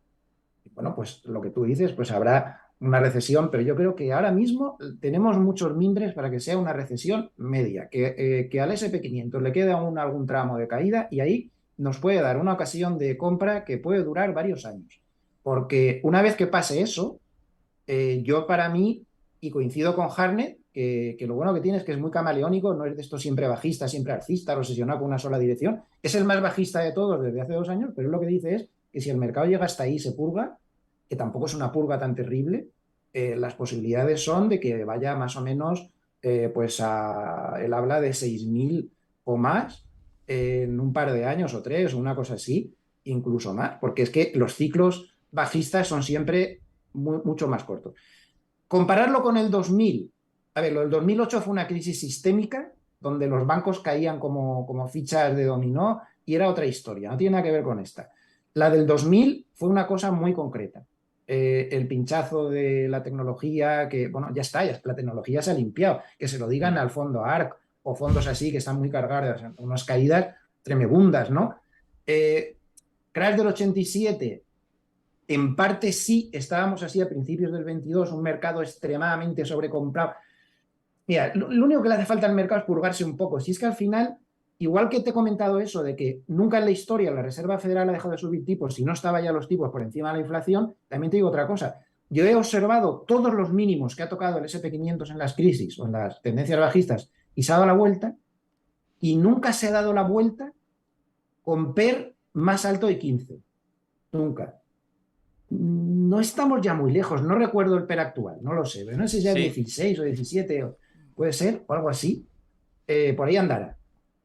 Y bueno, pues lo que tú dices, pues habrá una recesión, pero yo creo que ahora mismo tenemos muchos mimbres para que sea una recesión media, que al SP 500 le quede aún algún tramo de caída y ahí nos puede dar una ocasión de compra que puede durar varios años. Porque una vez que pase eso, yo para mí, y coincido con Harnett, que lo bueno que tiene es que es muy camaleónico, no es de esto siempre bajista, siempre alcista, obsesionado con una sola dirección. Es el más bajista de todos desde hace 2 años, pero él lo que dice es que si el mercado llega hasta ahí y se purga, que tampoco es una purga tan terrible, las posibilidades son de que vaya más o menos, pues él habla de 6.000 o más en un par de años o tres, o una cosa así, incluso más, porque es que los ciclos bajistas son siempre mucho más corto. Compararlo con el 2000, a ver, lo del 2008 fue una crisis sistémica donde los bancos caían como fichas de dominó y era otra historia, no tiene nada que ver con esta. La del 2000 fue una cosa muy concreta. El pinchazo de la tecnología, que bueno, ya está, la tecnología se ha limpiado, que se lo digan al fondo ARC o fondos así que están muy cargados, unas caídas tremebundas, ¿no? Eh, Crash del 87, en parte sí, estábamos así a principios del 22, un mercado extremadamente sobrecomprado. Mira, lo único que le hace falta al mercado es purgarse un poco. Si es que al final, igual que te he comentado eso de que nunca en la historia la Reserva Federal ha dejado de subir tipos si no estaba ya los tipos por encima de la inflación, también te digo otra cosa. Yo he observado todos los mínimos que ha tocado el SP 500 en las crisis o en las tendencias bajistas y se ha dado la vuelta y nunca se ha dado la vuelta con PER más alto de 15. Nunca. No estamos ya muy lejos, no recuerdo el PER actual, no lo sé, pero no sé si ya Sí. 16 o 17, puede ser, o algo así, por ahí andará.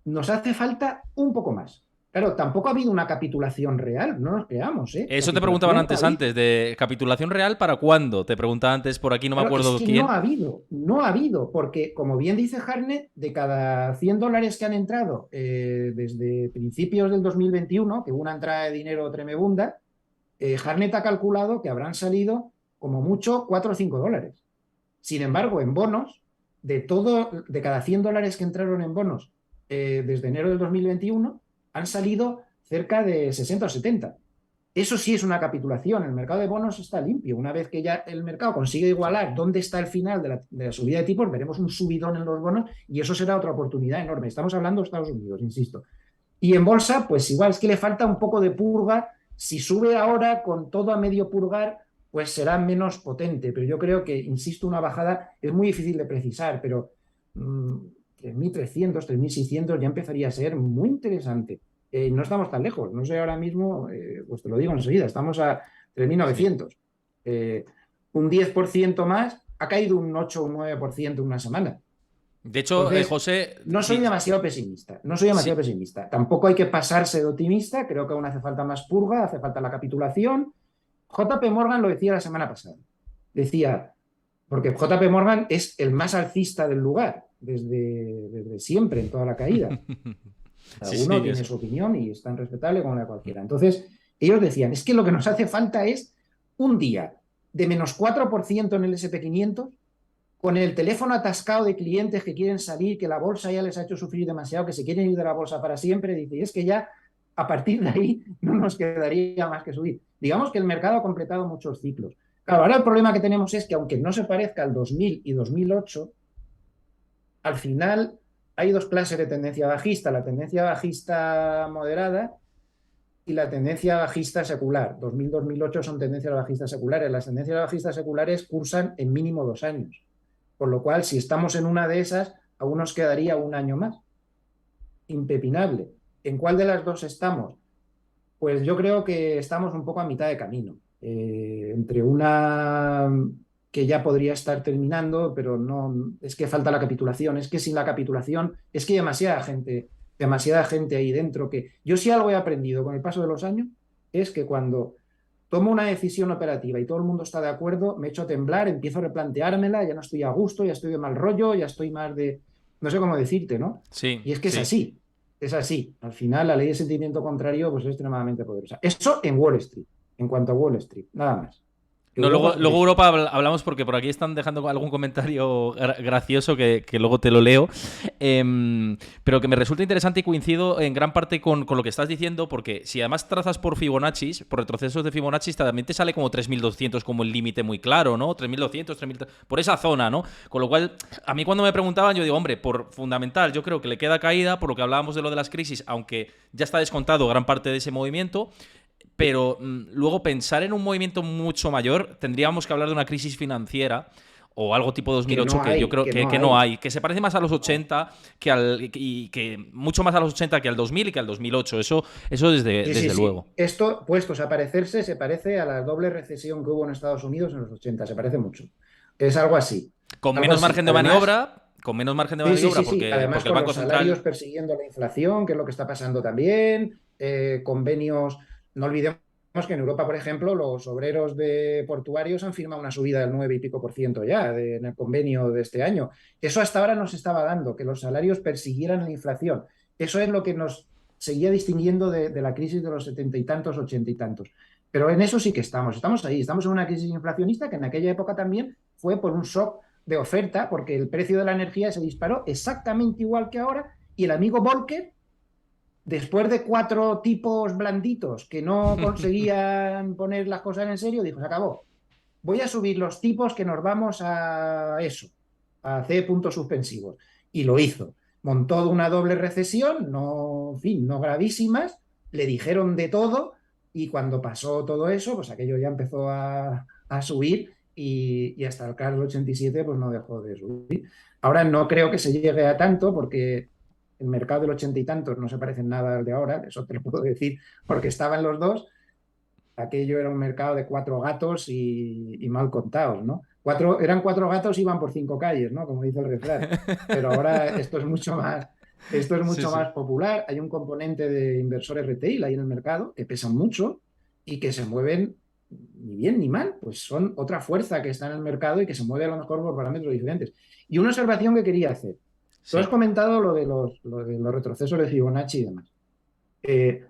Nos hace falta un poco más. Claro, tampoco ha habido una capitulación real, no nos creamos, ¿eh? Eso te preguntaban Capitulación no ha antes, habido. ¿de capitulación real para cuándo? Te preguntaba antes por aquí, no me Claro, es acuerdo que no quién. ha habido, no ha habido, porque como bien dice Harnett, de cada $100 que han entrado desde principios del 2021, que hubo una entrada de dinero tremebunda, Harnett ha calculado que habrán salido como mucho $4 o $5. Sin embargo, en bonos, de cada $100 que entraron en bonos desde enero del 2021, han salido cerca de 60 o 70. Eso sí es una capitulación. El mercado de bonos está limpio. Una vez que ya el mercado consigue Sí. igualar dónde está el final de la subida de tipos, veremos un subidón en los bonos y eso será otra oportunidad enorme. Estamos hablando de Estados Unidos, insisto. Y en bolsa, pues igual es que le falta un poco de purga. Si sube ahora con todo a medio purgar, pues será menos potente. Pero yo creo que, insisto, una bajada es muy difícil de precisar, pero 3.300, 3.600 ya empezaría a ser muy interesante. No estamos tan lejos, no sé ahora mismo, pues te lo digo enseguida, estamos a Sí. 3.900. Eh, un 10% más, ha caído un 8 o un 9% en una semana. De hecho, Entonces, José, no soy demasiado pesimista, no soy demasiado sí. pesimista. Tampoco hay que pasarse de optimista, creo que aún hace falta más purga, hace falta la capitulación. JP Morgan lo decía la semana pasada. Decía, porque JP Morgan es el más alcista del lugar, desde siempre, en toda la caída. Cada Sí, uno sí, tiene eso. su opinión y es tan respetable como la de cualquiera. Entonces, ellos decían, es que lo que nos hace falta es un día de menos 4% en el SP500, con el teléfono atascado de clientes que quieren salir, que la bolsa ya les ha hecho sufrir demasiado, que se quieren ir de la bolsa para siempre, dice, y es que ya a partir de ahí no nos quedaría más que subir. Digamos que el mercado ha completado muchos ciclos. Claro, ahora el problema que tenemos es que aunque no se parezca al 2000 y 2008, al final hay dos clases de tendencia bajista, la tendencia bajista moderada y la tendencia bajista secular. 2000-2008 son tendencias bajistas seculares. Las tendencias bajistas seculares cursan en mínimo 2 años. Por lo cual, si estamos en una de esas, aún nos quedaría un año más. Impepinable. ¿En cuál de las dos estamos? Pues yo creo que estamos un poco a mitad de camino. Entre una que ya podría estar terminando, pero no, es que falta la capitulación, es que sin la capitulación, es que hay demasiada gente ahí dentro que yo sí algo he aprendido con el paso de los años, es que cuando tomo una decisión operativa y todo el mundo está de acuerdo, me echo a temblar, empiezo a replanteármela, ya no estoy a gusto, ya estoy de mal rollo, ya estoy más de, no sé cómo decirte, ¿no? Sí, Y es que es sí. así, es así. Al final, la ley de sentimiento contrario pues, es extremadamente poderosa. Eso en Wall Street, en cuanto a Wall Street, nada más. No, luego, Europa, luego resto. Europa hablamos porque por aquí están dejando algún comentario gracioso que luego te lo leo. Pero que me resulta interesante y coincido en gran parte con lo que estás diciendo, porque si además trazas por Fibonacci, por retrocesos de Fibonacci, también te sale como 3.200 como el límite muy claro, ¿no? 3.200, 3.000, por esa zona, ¿no? Con lo cual, a mí cuando me preguntaban, yo digo, hombre, por fundamental, yo creo que le queda caída, por lo que hablábamos de lo de las crisis, aunque ya está descontado gran parte de ese movimiento. Pero luego pensar en un movimiento mucho mayor, tendríamos que hablar de una crisis financiera o algo tipo Que 2008 no que yo hay, creo que no que no hay. hay, que se parece más a los 80 y que mucho más a los 80 que al 2000 y que al 2008. Eso Sí, sí, desde sí. luego. Esto, puestos a parecerse, se parece a la doble recesión que hubo en Estados Unidos en los 80, se parece mucho. Es algo así, Con algo menos así. margen de Además, maniobra, con menos margen de sí, sí, maniobra sí, sí. Además, porque el con Banco los salarios Central. persiguiendo la inflación, que es lo que está pasando también, convenios. No olvidemos que en Europa, por ejemplo, los obreros de portuarios han firmado una subida del 9 y pico por ciento ya en el convenio de este año. Eso hasta ahora nos estaba dando, que los salarios persiguieran la inflación. Eso es lo que nos seguía distinguiendo de la crisis de los 70 y tantos, 80 y tantos. Pero en eso sí que estamos ahí, estamos en una crisis inflacionista que en aquella época también fue por un shock de oferta, porque el precio de la energía se disparó exactamente igual que ahora, y el amigo Volcker, después de 4 tipos blanditos que no conseguían poner las cosas en serio, dijo, se acabó, voy a subir los tipos que nos vamos a eso, a hacer puntos suspensivos. Y lo hizo. Montó una doble recesión, no, en fin, no gravísimas, le dijeron de todo y cuando pasó todo eso, pues aquello ya empezó a subir y hasta el CAR del 87 pues no dejó de subir. Ahora no creo que se llegue a tanto porque el mercado del 80 y tantos no se parece en nada al de ahora, eso te lo puedo decir porque estaban los dos. Aquello era un mercado de 4 gatos y mal contados, ¿no? Eran 4 gatos, iban por 5 calles, ¿no? Como dice el refrán. Pero ahora esto es Sí, mucho sí. más popular. Hay un componente de inversores retail ahí en el mercado que pesan mucho y que se mueven ni bien ni mal, pues son otra fuerza que está en el mercado y que se mueve a lo mejor por parámetros diferentes. Y una observación que quería hacer. Tú has Sí. comentado lo de los retrocesos de Fibonacci y demás. Eh,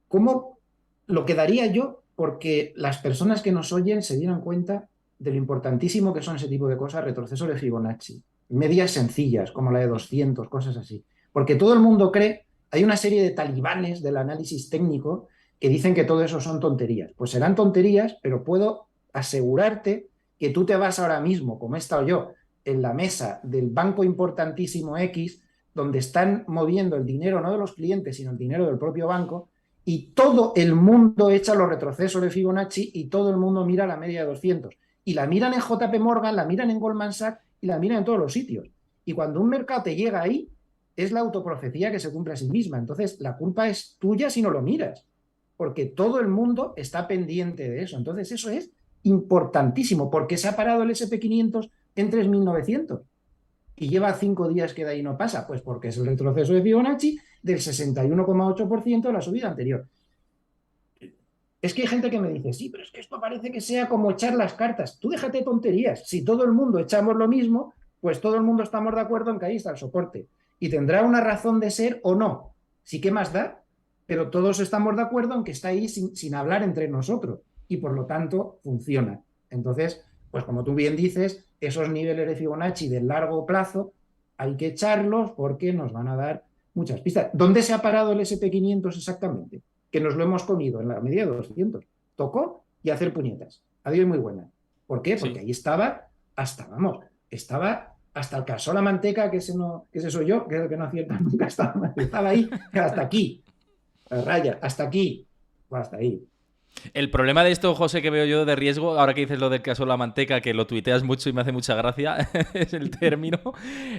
¿Cómo lo quedaría yo? Porque las personas que nos oyen se dieran cuenta de lo importantísimo que son ese tipo de cosas, retrocesos de Fibonacci, medias sencillas como la de 200, cosas así. Porque todo el mundo cree, hay una serie de talibanes del análisis técnico que dicen que todo eso son tonterías. Pues serán tonterías, pero puedo asegurarte que tú te vas ahora mismo, como he estado yo, en la mesa del banco importantísimo X donde están moviendo el dinero no de los clientes, sino el dinero del propio banco, y todo el mundo echa los retrocesos de Fibonacci y todo el mundo mira la media de 200. Y la miran en JP Morgan, la miran en Goldman Sachs y la miran en todos los sitios. Y cuando un mercado te llega ahí, es la autoprofecía que se cumple a sí misma. Entonces, la culpa es tuya si no lo miras, porque todo el mundo está pendiente de eso. Entonces, eso es importantísimo. ¿Por qué se ha parado el SP500 en 3.900? Y lleva 5 días que de ahí no pasa, pues porque es el retroceso de Fibonacci del 61,8% de la subida anterior. Es que hay gente que me dice, sí, pero es que esto parece que sea como echar las cartas. Tú déjate tonterías. Si todo el mundo echamos lo mismo, pues todo el mundo estamos de acuerdo en que ahí está el soporte. Y tendrá una razón de ser o no. Sí que más da, pero todos estamos de acuerdo en que está ahí sin hablar entre nosotros. Y por lo tanto, funciona. Entonces, pues como tú bien dices, esos niveles de Fibonacci de largo plazo hay que echarlos porque nos van a dar muchas pistas. ¿Dónde se ha parado el SP500 exactamente? Que nos lo hemos comido en la media de 200. Tocó y hacer puñetas. Adiós, muy buena. ¿Por qué? Porque Sí. ahí estaba estaba hasta el caso la manteca, que ese soy yo, que es el que no acierta nunca, estaba ahí, hasta aquí, la raya, hasta aquí, o hasta ahí. El problema de esto, José, que veo yo de riesgo, ahora que dices lo del caso de la manteca, que lo tuiteas mucho y me hace mucha gracia, es el término,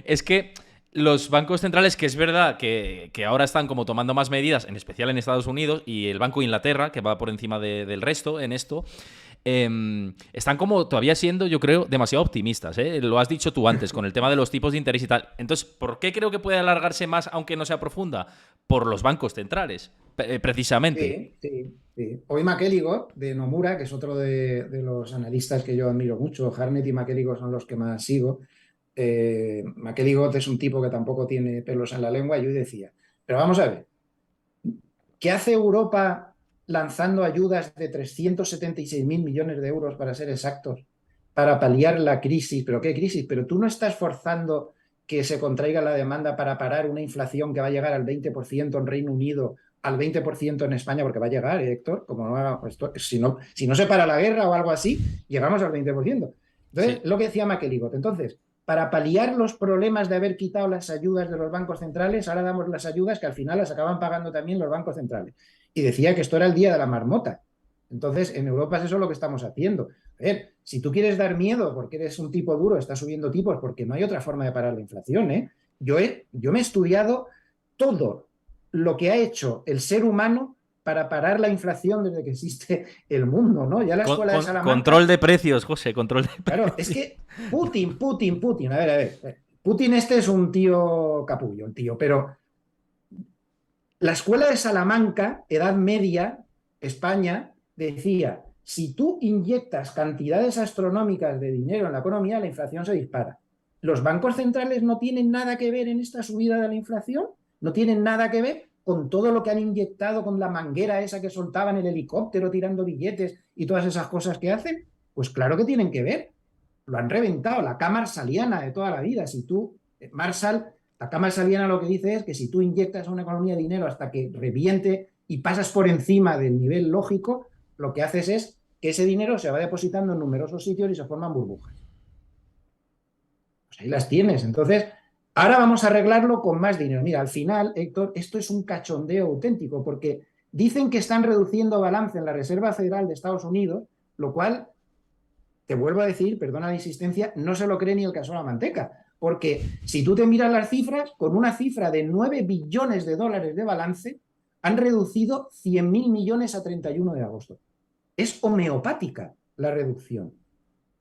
es que los bancos centrales, que es verdad que ahora están como tomando más medidas, en especial en Estados Unidos, y el Banco de Inglaterra, que va por encima del resto en esto, están como todavía siendo, yo creo, demasiado optimistas, ¿eh? Lo has dicho tú antes, con el tema de los tipos de interés y tal. Entonces, ¿por qué creo que puede alargarse más, aunque no sea profunda? Por los bancos centrales, precisamente. Sí, sí, sí. Hoy McElligott, de Nomura, que es otro de los analistas que yo admiro mucho, Harnett y McElligott son los que más sigo. McElligott es un tipo que tampoco tiene pelos en la lengua, y yo decía, pero vamos a ver, ¿qué hace Europa lanzando ayudas de 376.000 millones de euros, para ser exactos, para paliar la crisis? ¿Pero qué crisis? Pero tú no estás forzando que se contraiga la demanda para parar una inflación que va a llegar al 20% en Reino Unido, al 20% en España, porque va a llegar, Héctor, como no haga esto, si no se para la guerra o algo así, llegamos al 20%. Entonces, Sí. lo que decía McElligott, entonces, para paliar los problemas de haber quitado las ayudas de los bancos centrales, ahora damos las ayudas que al final las acaban pagando también los bancos centrales. Y decía que esto era el día de la marmota. Entonces, en Europa es eso lo que estamos haciendo. A ver, si tú quieres dar miedo porque eres un tipo duro, estás subiendo tipos porque no hay otra forma de parar la inflación, ¿eh? Yo me he estudiado todo lo que ha hecho el ser humano para parar la inflación desde que existe el mundo, ¿no? Ya la escuela de Control Salamanca. de precios, José, control de Claro, es precios. que Putin. A ver. Putin este es un tío capullo, un tío, pero la escuela de Salamanca, Edad Media, España, decía, si tú inyectas cantidades astronómicas de dinero en la economía, la inflación se dispara. Los bancos centrales no tienen nada que ver en esta subida de la inflación, no tienen nada que ver con todo lo que han inyectado, con la manguera esa que soltaban el helicóptero tirando billetes y todas esas cosas que hacen. Pues claro que tienen que ver. Lo han reventado, la cama marsaliana de toda la vida. Si tú, Marshall, la cama marsaliana lo que dice es que si tú inyectas a una economía dinero hasta que reviente y pasas por encima del nivel lógico, lo que haces es que ese dinero se va depositando en numerosos sitios y se forman burbujas. Pues ahí las tienes. Entonces, ahora vamos a arreglarlo con más dinero. Mira, al final, Héctor, esto es un cachondeo auténtico, porque dicen que están reduciendo balance en la Reserva Federal de Estados Unidos, lo cual, te vuelvo a decir, perdona la insistencia, no se lo cree ni el caso de la manteca. Porque si tú te miras las cifras, con una cifra de 9 billones de dólares de balance, han reducido 100.000 millones a 31 de agosto. Es homeopática la reducción.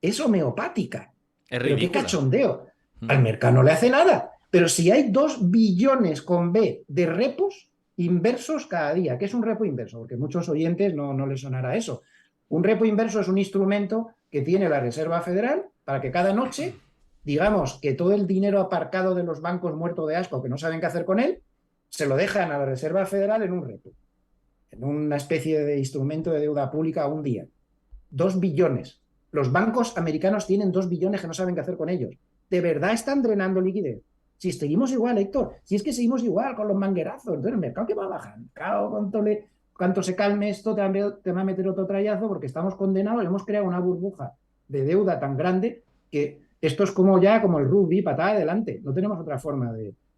Es homeopática. Es Pero qué ridícula. cachondeo. Al mercado no le hace nada. Pero si hay 2 billones con B de repos inversos cada día, ¿qué es un repo inverso? Porque muchos oyentes no les sonará eso. Un repo inverso es un instrumento que tiene la Reserva Federal para que cada noche, digamos que todo el dinero aparcado de los bancos muerto de asco que no saben qué hacer con él, se lo dejan a la Reserva Federal en un repo, en una especie de instrumento de deuda pública un día. 2 billones. Los bancos americanos tienen 2 billones que no saben qué hacer con ellos. ¿De verdad están drenando liquidez? Si seguimos igual, Héctor, si es que seguimos igual con los manguerazos, entonces el mercado que va a bajar. Cuanto se calme esto, te va a meter otro trayazo porque estamos condenados, hemos creado una burbuja de deuda tan grande que esto es como el rugby, patada adelante. No tenemos otra forma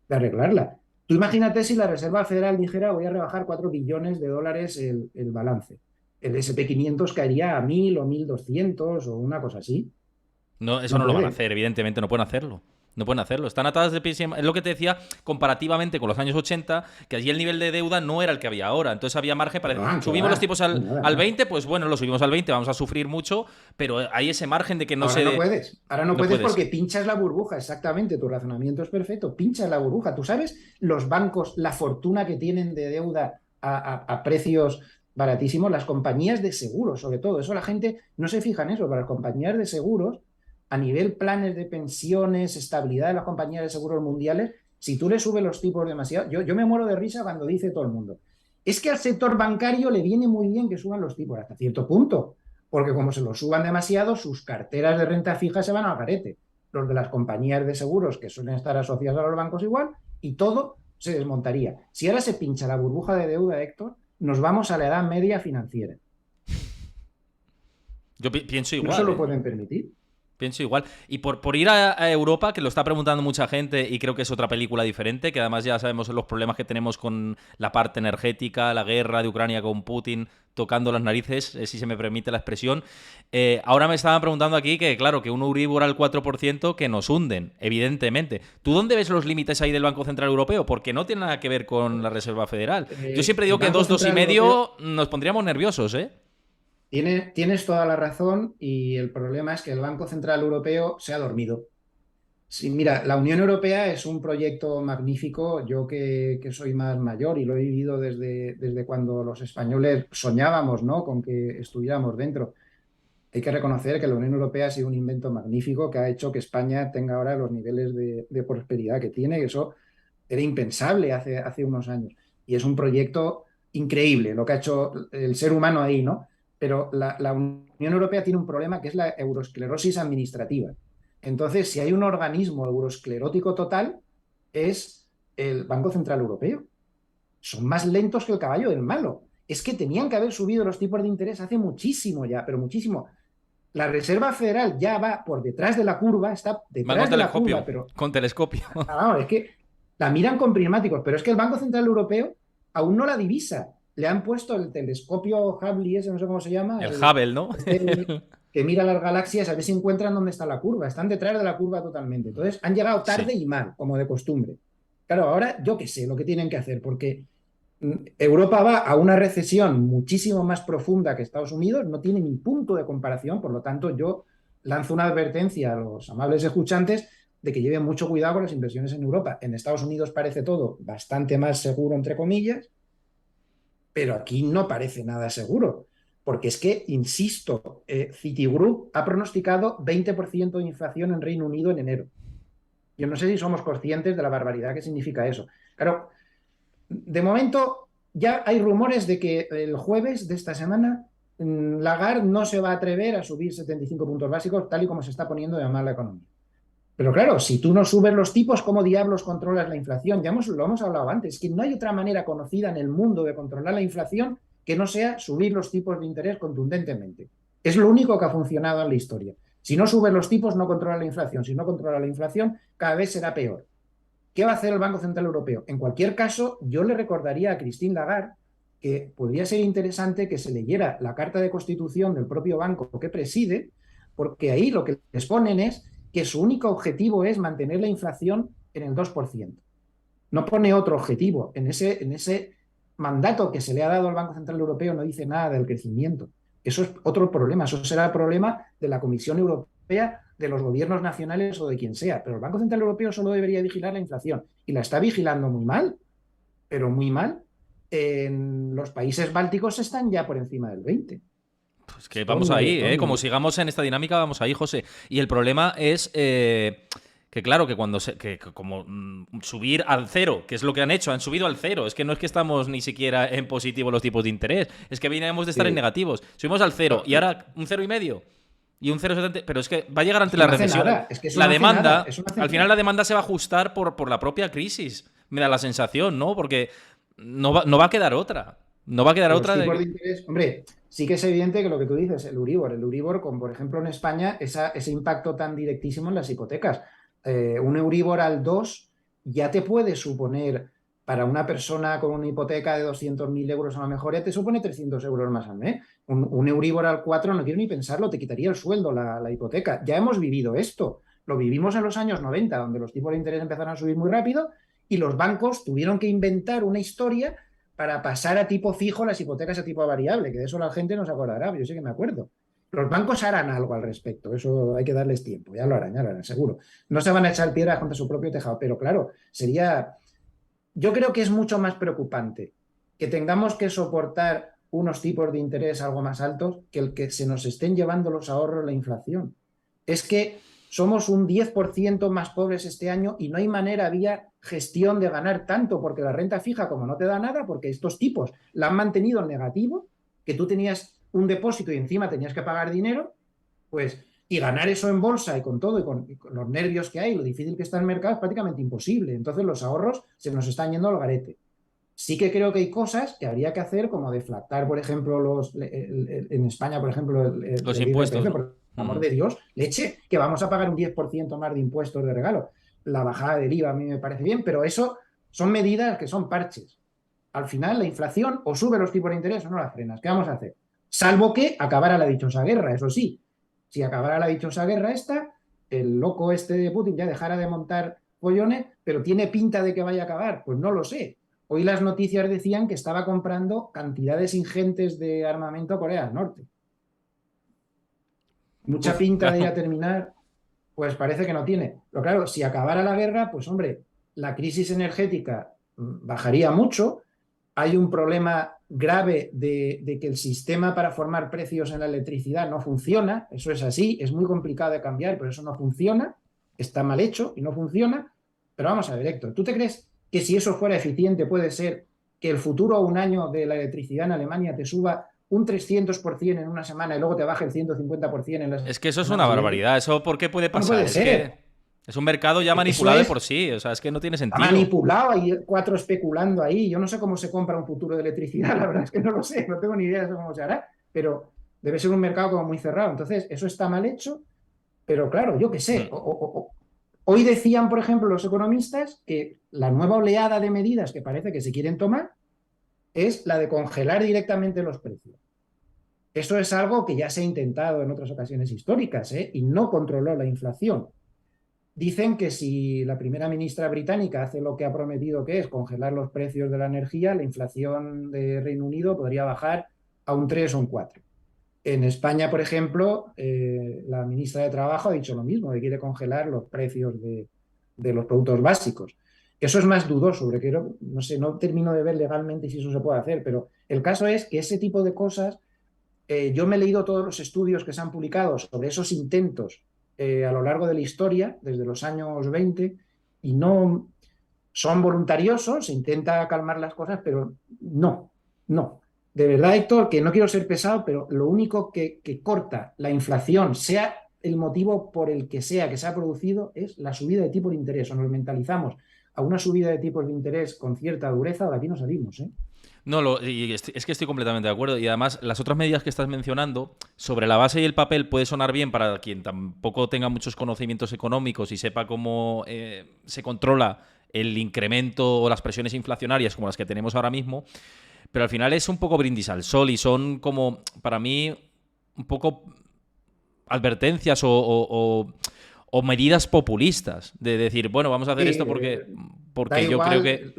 de arreglarla. Tú imagínate si la Reserva Federal dijera voy a rebajar 4 billones de dólares el balance. El SP 500 caería a 1000 o 1200 o una cosa así. No, eso No no lo van a puede. hacer, evidentemente, no pueden hacerlo. No pueden hacerlo. Están atadas de pies y Es lo que te decía comparativamente con los años 80, que allí el nivel de deuda no era el que había ahora. Entonces había margen para... Que Subimos los va. tipos Nada, al nada. 20, pues bueno, lo subimos al 20, vamos a sufrir mucho, pero hay ese margen de que no Ahora no se... puedes. Ahora no No puedes puedes. porque pinchas la burbuja. Exactamente. Tu razonamiento es perfecto. Pinchas la burbuja. ¿Tú sabes los bancos, la fortuna que tienen de deuda a precios baratísimos? Las compañías de seguros, sobre todo. Eso la gente no se fija en eso. Para las compañías de seguros, a nivel planes de pensiones, estabilidad de las compañías de seguros mundiales, si tú le subes los tipos demasiado, yo me muero de risa cuando dice todo el mundo. Es que al sector bancario le viene muy bien que suban los tipos hasta cierto punto, porque como se los suban demasiado, sus carteras de renta fija se van al garete. Los de las compañías de seguros, que suelen estar asociadas a los bancos igual, y todo se desmontaría. Si ahora se pincha la burbuja de deuda, Héctor, nos vamos a la edad media financiera. Yo pienso No se igual, lo ¿eh? pueden permitir. Pienso igual. Y por ir a Europa, que lo está preguntando mucha gente y creo que es otra película diferente, que además ya sabemos los problemas que tenemos con la parte energética, la guerra de Ucrania con Putin tocando las narices, si se me permite la expresión. Ahora me estaban preguntando aquí que, claro, que un Euribor al 4% que nos hunden, evidentemente. ¿Tú dónde ves los límites ahí del Banco Central Europeo? Porque no tiene nada que ver con la Reserva Federal. Yo siempre El digo que Banco dos y Central Europeo medio nos pondríamos nerviosos, ¿eh? tienes toda la razón y el problema es que el Banco Central Europeo se ha dormido. Sí, mira, la Unión Europea es un proyecto magnífico. Yo que soy más mayor y lo he vivido desde cuando los españoles soñábamos, ¿no? Con que estuviéramos dentro. Hay que reconocer que la Unión Europea ha sido un invento magnífico que ha hecho que España tenga ahora los niveles de prosperidad que tiene. Eso era impensable hace unos años. Y es un proyecto increíble lo que ha hecho el ser humano ahí, ¿no? Pero la Unión Europea tiene un problema que es la eurosclerosis administrativa. Entonces, si hay un organismo eurosclerótico total, es el Banco Central Europeo. Son más lentos que el caballo del malo. Es que tenían que haber subido los tipos de interés hace muchísimo ya, pero muchísimo. La Reserva Federal ya va por detrás de la curva, está Van con detrás de la curva, telescopio. pero Con telescopio. es que la miran con prismáticos, pero es que el Banco Central Europeo aún no la divisa. Le han puesto el telescopio Hubble, ese no sé cómo se llama, El Hubble, ¿no? este que mira las galaxias a ver si encuentran dónde está la curva. Están detrás de la curva totalmente. Entonces han llegado Sí. tarde y mal, como de costumbre. Claro, ahora yo qué sé lo que tienen que hacer, porque Europa va a una recesión muchísimo más profunda que Estados Unidos, no tiene ni punto de comparación, por lo tanto yo lanzo una advertencia a los amables escuchantes de que lleven mucho cuidado con las inversiones en Europa. En Estados Unidos parece todo bastante más seguro, entre comillas, pero aquí no parece nada seguro, porque es que, insisto, Citigroup ha pronosticado 20% de inflación en Reino Unido en enero. Yo no sé si somos conscientes de la barbaridad que significa eso. Claro, de momento ya hay rumores de que el jueves de esta semana Lagarde no se va a atrever a subir 75 puntos básicos tal y como se está poniendo de mal la economía. Pero claro, si tú no subes los tipos, ¿cómo diablos controlas la inflación? Lo hemos hablado antes, que no hay otra manera conocida en el mundo de controlar la inflación que no sea subir los tipos de interés contundentemente. Es lo único que ha funcionado en la historia. Si no subes los tipos, no controla la inflación. Si no controla la inflación, cada vez será peor. ¿Qué va a hacer el Banco Central Europeo? En cualquier caso, yo le recordaría a Christine Lagarde que podría ser interesante que se leyera la carta de constitución del propio banco que preside, porque ahí lo que les ponen es que su único objetivo es mantener la inflación en el 2%. No pone otro objetivo. En ese mandato que se le ha dado al Banco Central Europeo no dice nada del crecimiento. Eso es otro problema. Eso será el problema de la Comisión Europea, de los gobiernos nacionales o de quien sea. Pero el Banco Central Europeo solo debería vigilar la inflación. Y la está vigilando muy mal, pero muy mal. En los países bálticos están ya por encima del 20. Pues que Todo un vamos ahí, ¿eh? moretón. Como sigamos en esta dinámica, vamos ahí, José. Y el problema es que, claro, que cuando como subir al cero, que es lo que han hecho, han subido al cero. Es que no es que estamos ni siquiera en positivo los tipos de interés, es que veníamos de estar en Sí. negativos. Subimos al cero y ahora un cero y medio y un 0,70. Pero es que va a llegar Es ante que la no hace recesión. nada. Es que eso La no hace nada. demanda, Eso no hace al final nada. la demanda se va a ajustar por la propia crisis. Me da la sensación, ¿no? Porque no va a quedar otra. No va a quedar Los otra de tipos de que... interés, hombre, sí que es evidente que lo que tú dices, el Euribor, como por ejemplo en España, ese impacto tan directísimo en las hipotecas. Un Euribor al 2 ya te puede suponer, para una persona con una hipoteca de 200.000 euros a lo mejor, ya te supone 300 euros más al mes. Un Euribor al 4 no quiero ni pensarlo, te quitaría el sueldo la hipoteca. Ya hemos vivido esto. Lo vivimos en los años 90, donde los tipos de interés empezaron a subir muy rápido y los bancos tuvieron que inventar una historia para pasar a tipo fijo las hipotecas a tipo variable, que de eso la gente no se acordará, yo sé que me acuerdo. Los bancos harán algo al respecto, eso hay que darles tiempo, ya lo harán, seguro. No se van a echar piedras contra su propio tejado, pero claro, yo creo que es mucho más preocupante que tengamos que soportar unos tipos de interés algo más altos que el que se nos estén llevando los ahorros la inflación. Es que somos un 10% más pobres este año y no hay manera vía gestión de ganar tanto, porque la renta fija, como no te da nada, porque estos tipos la han mantenido en negativo, que tú tenías un depósito y encima tenías que pagar dinero, pues, y ganar eso en bolsa y con todo, y con los nervios que hay, lo difícil que está el mercado, es prácticamente imposible. Entonces los ahorros se nos están yendo al garete. Sí que creo que hay cosas que habría que hacer, como deflactar, por ejemplo, en España, por ejemplo, Los el IRPF, impuestos, ¿no? por el amor de Dios, leche, que vamos a pagar un 10% más de impuestos de regalo. La bajada del IVA a mí me parece bien, pero eso son medidas que son parches. Al final, la inflación o sube los tipos de interés o no las frenas. ¿Qué vamos a hacer? Salvo que acabara la dichosa guerra, eso sí. Si acabara la dichosa guerra esta, el loco este de Putin ya dejara de montar pollones, pero tiene pinta de que vaya a acabar. Pues no lo sé. Hoy las noticias decían que estaba comprando cantidades ingentes de armamento a Corea del Norte. Mucha Uf, pinta de ir claro. a terminar, pues parece que no tiene. Pero claro, si acabara la guerra, pues hombre, la crisis energética bajaría mucho. Hay un problema grave de que el sistema para formar precios en la electricidad no funciona. Eso es así, es muy complicado de cambiar, pero eso no funciona. Está mal hecho y no funciona. Pero vamos a ver, Héctor, ¿tú te crees que si eso fuera eficiente puede ser que el futuro un año de la electricidad en Alemania te suba un 300% en una semana y luego te baje el 150% en las Es que eso es una semanas siguientes? barbaridad. ¿Eso por qué puede No puede pasar? Es que ser. es un mercado ya Eso manipulado de es por sí. O sea, es que no tiene Está sentido. manipulado, hay cuatro especulando ahí. Yo no sé cómo se compra un futuro de electricidad, la verdad es que no lo sé, no tengo ni idea de cómo se hará, pero debe ser un mercado como muy cerrado. Entonces, eso está mal hecho, pero claro, yo qué sé. Hmm. Hoy decían, por ejemplo, los economistas que la nueva oleada de medidas que parece que se quieren tomar es la de congelar directamente los precios. Eso es algo que ya se ha intentado en otras ocasiones históricas, ¿eh? Y no controló la inflación. Dicen que si la primera ministra británica hace lo que ha prometido, que es congelar los precios de la energía, la inflación de Reino Unido podría bajar a un 3 o un 4. En España, por ejemplo, la ministra de Trabajo ha dicho lo mismo, que quiere congelar los precios de los productos básicos. Eso es más dudoso, porque no sé, no termino de ver legalmente si eso se puede hacer, pero el caso es que ese tipo de cosas, yo me he leído todos los estudios que se han publicado sobre esos intentos a lo largo de la historia, desde los años 20, y no son voluntariosos, se intenta calmar las cosas, pero no, no. De verdad, Héctor, que no quiero ser pesado, pero lo único que corta la inflación, sea el motivo por el que sea que se ha producido, es la subida de tipos de interés. O nos mentalizamos a una subida de tipos de interés con cierta dureza, de aquí no salimos, ¿eh? No, es que estoy completamente de acuerdo. Y además, las otras medidas que estás mencionando, sobre la base y el papel, puede sonar bien para quien tampoco tenga muchos conocimientos económicos y sepa cómo se controla el incremento o las presiones inflacionarias como las que tenemos ahora mismo. Pero al final es un poco brindis al sol y son como, para mí, un poco advertencias o medidas populistas. De decir, bueno, vamos a hacer esto Da porque yo creo igual, que...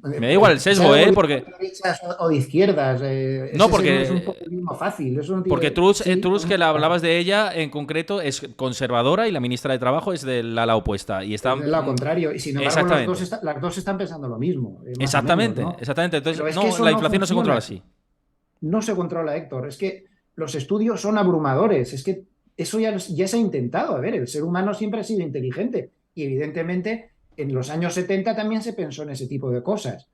Me da igual el sea sesgo, de ¿eh? gobierno Porque... de derechas o de izquierdas, No, es un porque populismo fácil, eso no Porque tiene... Truss, Sí, Truss, que la hablabas de ella en concreto, es conservadora y la ministra de Trabajo es del ala opuesta. Y es están. del lado contrario. Y sin embargo, Exactamente. las dos están pensando lo mismo, más o menos, Exactamente. ¿no? Exactamente. Entonces, Pero es que no, eso la no inflación no se controla funciona. así. No se controla, Héctor. Es que los estudios son abrumadores. Es que eso ya se ha intentado. A ver, el ser humano siempre ha sido inteligente. Y evidentemente, en los años 70 también se pensó en ese tipo de cosas.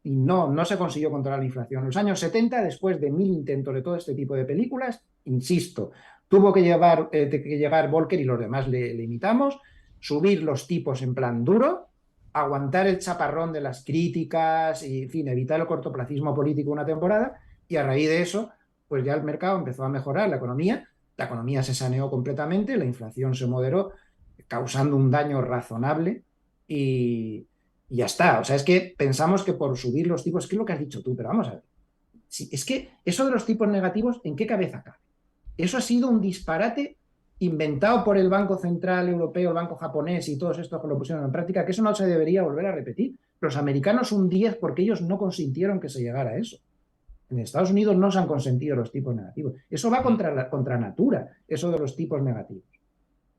Y no se consiguió controlar la inflación. En los años 70, después de 1000 intentos de todo este tipo de películas, insisto, tuvo que llegar Volcker y los demás le imitamos, subir los tipos en plan duro, aguantar el chaparrón de las críticas y, en fin, evitar el cortoplacismo político una temporada, y a raíz de eso, pues ya el mercado empezó a mejorar, la economía se saneó completamente, la inflación se moderó, causando un daño razonable y, y ya está. O sea, es que pensamos que por subir los tipos, es que es lo que has dicho tú, pero vamos a ver. Si, es que eso de los tipos negativos, ¿en qué cabeza cabe? Eso ha sido un disparate inventado por el Banco Central Europeo, el Banco Japonés y todos estos que lo pusieron en práctica, que eso no se debería volver a repetir. Los americanos un 10 porque ellos no consintieron que se llegara a eso. En Estados Unidos no se han consentido los tipos negativos. Eso va contra natura, eso de los tipos negativos.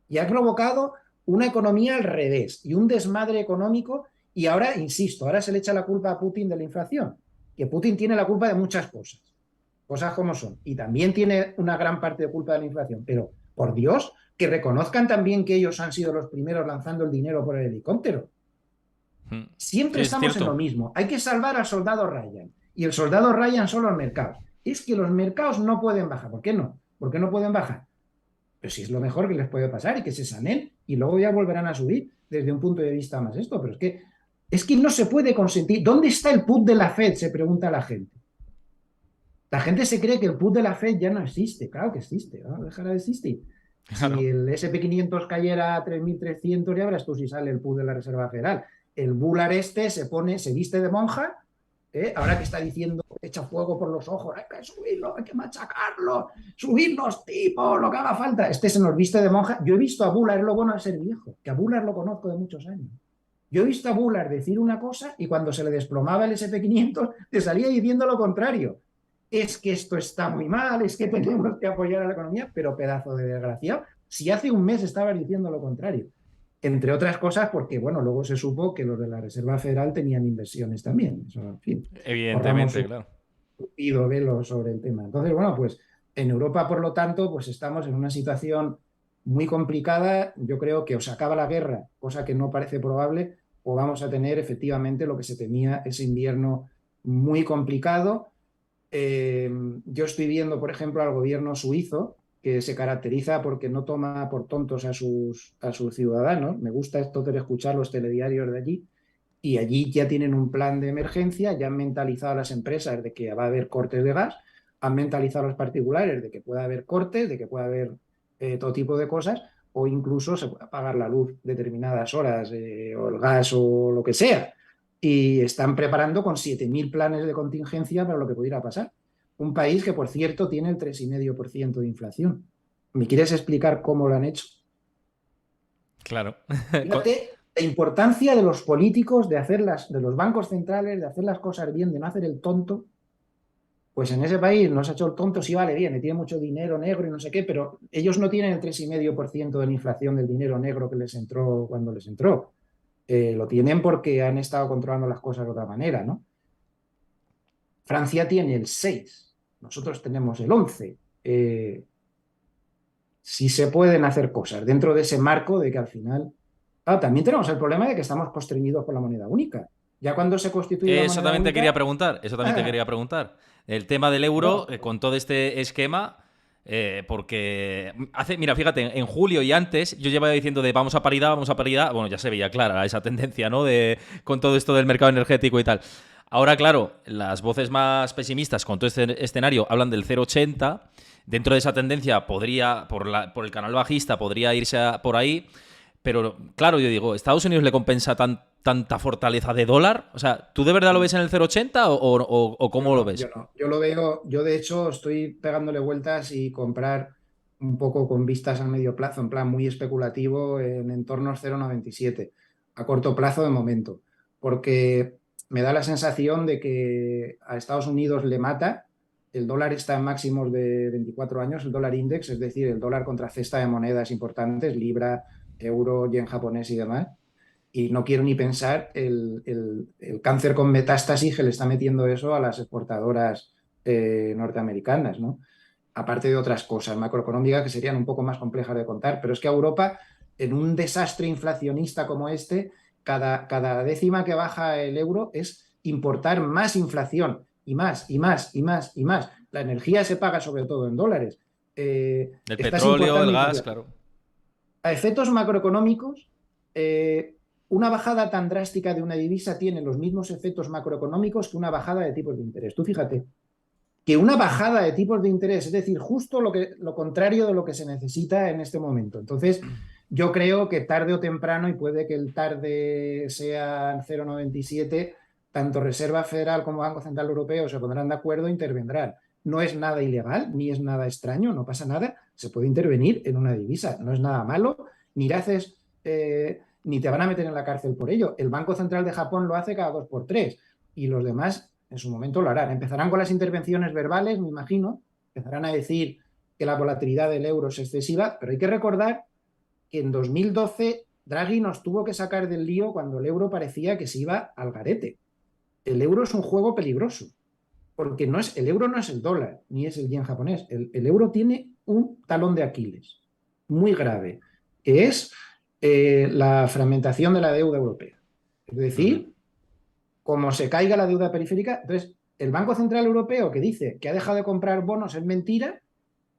Y ha provocado una economía al revés y un desmadre económico. Y ahora, insisto, ahora se le echa la culpa a Putin de la inflación, que Putin tiene la culpa de muchas cosas, cosas como son. Y también tiene una gran parte de culpa de la inflación. Pero, por Dios, que reconozcan también que ellos han sido los primeros lanzando el dinero por el helicóptero. Siempre Sí, es estamos en lo cierto. mismo. Hay que salvar al soldado Ryan. Y el soldado Ryan son los mercados. Es que los mercados no pueden bajar. ¿Por qué no? ¿Por qué no pueden bajar? Pero si es lo mejor que les puede pasar y que se sanen y luego ya volverán a subir desde un punto de vista más esto. Pero es que no se puede consentir. ¿Dónde está el put de la Fed? Se pregunta la gente. La gente se cree que el put de la Fed ya no existe. Claro que existe, ¿no? Dejará de existir. Si Claro. el SP500 cayera a 3.300, ya verás tú si sale el put de la Reserva Federal. El bular este se viste de monja, ahora que está diciendo echa fuego por los ojos, hay que subirlo, hay que machacarlo, subir los tipos, lo que haga falta. Este se nos viste de monja. Yo he visto a Bullard, es lo bueno de ser viejo, que a Bullard lo conozco de muchos años. Yo he visto a Bullard decir una cosa y cuando se le desplomaba el SP500 te salía diciendo lo contrario. Es que esto está muy mal, es que tenemos que apoyar a la economía, pero pedazo de desgraciado. Si hace un mes estaba diciendo lo contrario. Entre otras cosas porque, bueno, luego se supo que los de la Reserva Federal tenían inversiones también. Eso, en fin, corramos Evidentemente, un claro. tupido velo sobre el tema. Entonces, bueno, pues en Europa, por lo tanto, pues estamos en una situación muy complicada. Yo creo que o se acaba la guerra, cosa que no parece probable, o vamos a tener efectivamente lo que se temía, ese invierno muy complicado. Yo estoy viendo, por ejemplo, al gobierno suizo, que se caracteriza porque no toma por tontos a sus ciudadanos. Me gusta esto de escuchar los telediarios de allí. Y allí ya tienen un plan de emergencia, ya han mentalizado a las empresas de que va a haber cortes de gas, han mentalizado a los particulares de que puede haber cortes, de que puede haber todo tipo de cosas, o incluso se puede apagar la luz determinadas horas, o el gas o lo que sea. Y están preparando con 7.000 planes de contingencia para lo que pudiera pasar. Un país que, por cierto, tiene el 3,5% de inflación. ¿Me quieres explicar cómo lo han hecho? Claro. Fíjate la importancia de los políticos, de los bancos centrales, de hacer las cosas bien, de no hacer el tonto. Pues en ese país no se ha hecho el tonto, sí vale bien, tiene mucho dinero negro y no sé qué, pero ellos no tienen el 3,5% de la inflación del dinero negro que les entró cuando les entró. Lo tienen porque han estado controlando las cosas de otra manera, ¿no? Francia tiene el 6, nosotros tenemos el 11. Sí se pueden hacer cosas dentro de ese marco de que al final. Claro, también tenemos el problema de que estamos constreñidos por la moneda única. Ya cuando se constituye la Eso moneda también te quería única, preguntar. Eso también te quería preguntar. El tema del euro, claro, con todo este esquema, porque mira, fíjate, en julio y antes yo llevaba diciendo de vamos a paridad, vamos a paridad. Bueno, ya se veía clara esa tendencia, ¿no? Con todo esto del mercado energético y tal. Ahora, claro, las voces más pesimistas con todo este escenario hablan del 0,80. Dentro de esa tendencia podría, por el canal bajista, podría irse por ahí. Pero claro, yo digo, ¿Estados Unidos le compensa tanta fortaleza de dólar? O sea, ¿tú de verdad lo ves en el 0,80 o yo cómo lo no, yo ves? no. Yo lo veo, yo de hecho estoy pegándole vueltas y comprar un poco con vistas a medio plazo, en plan muy especulativo, en entornos 0,97, a corto plazo de momento, porque me da la sensación de que a Estados Unidos le mata. El dólar está en máximos de 24 años, el dólar index, es decir, el dólar contra cesta de monedas importantes, libra, euro, yen japonés y demás. Y no quiero ni pensar el cáncer con metástasis que le está metiendo eso a las exportadoras norteamericanas, ¿no? Aparte de otras cosas macroeconómicas que serían un poco más complejas de contar. Pero es que a Europa, en un desastre inflacionista como este, cada décima que baja el euro es importar más inflación y más y más y más y más. La energía se paga sobre todo en dólares. El Estás petróleo, el importando gas, inflación. claro. A efectos macroeconómicos, una bajada tan drástica de una divisa tiene los mismos efectos macroeconómicos que una bajada de tipos de interés. Tú fíjate que una bajada de tipos de interés, es decir, justo lo contrario de lo que se necesita en este momento. Entonces, Yo creo que tarde o temprano, y puede que el tarde sea 0,97, tanto Reserva Federal como Banco Central Europeo se pondrán de acuerdo e intervendrán. No es nada ilegal, ni es nada extraño, no pasa nada. Se puede intervenir en una divisa, no es nada malo, ni haces, ni te van a meter en la cárcel por ello. El Banco Central de Japón lo hace cada 2 por 3 y los demás en su momento lo harán. Empezarán con las intervenciones verbales, me imagino, empezarán a decir que la volatilidad del euro es excesiva, pero hay que recordar que en 2012 Draghi nos tuvo que sacar del lío cuando el euro parecía que se iba al garete. El euro es un juego peligroso, porque el euro no es el dólar, ni es el yen japonés. El euro tiene un talón de Aquiles muy grave, que es la fragmentación de la deuda europea. Es Ujú. decir, como se caiga la deuda periférica, entonces el Banco Central Europeo que dice que ha dejado de comprar bonos es mentira,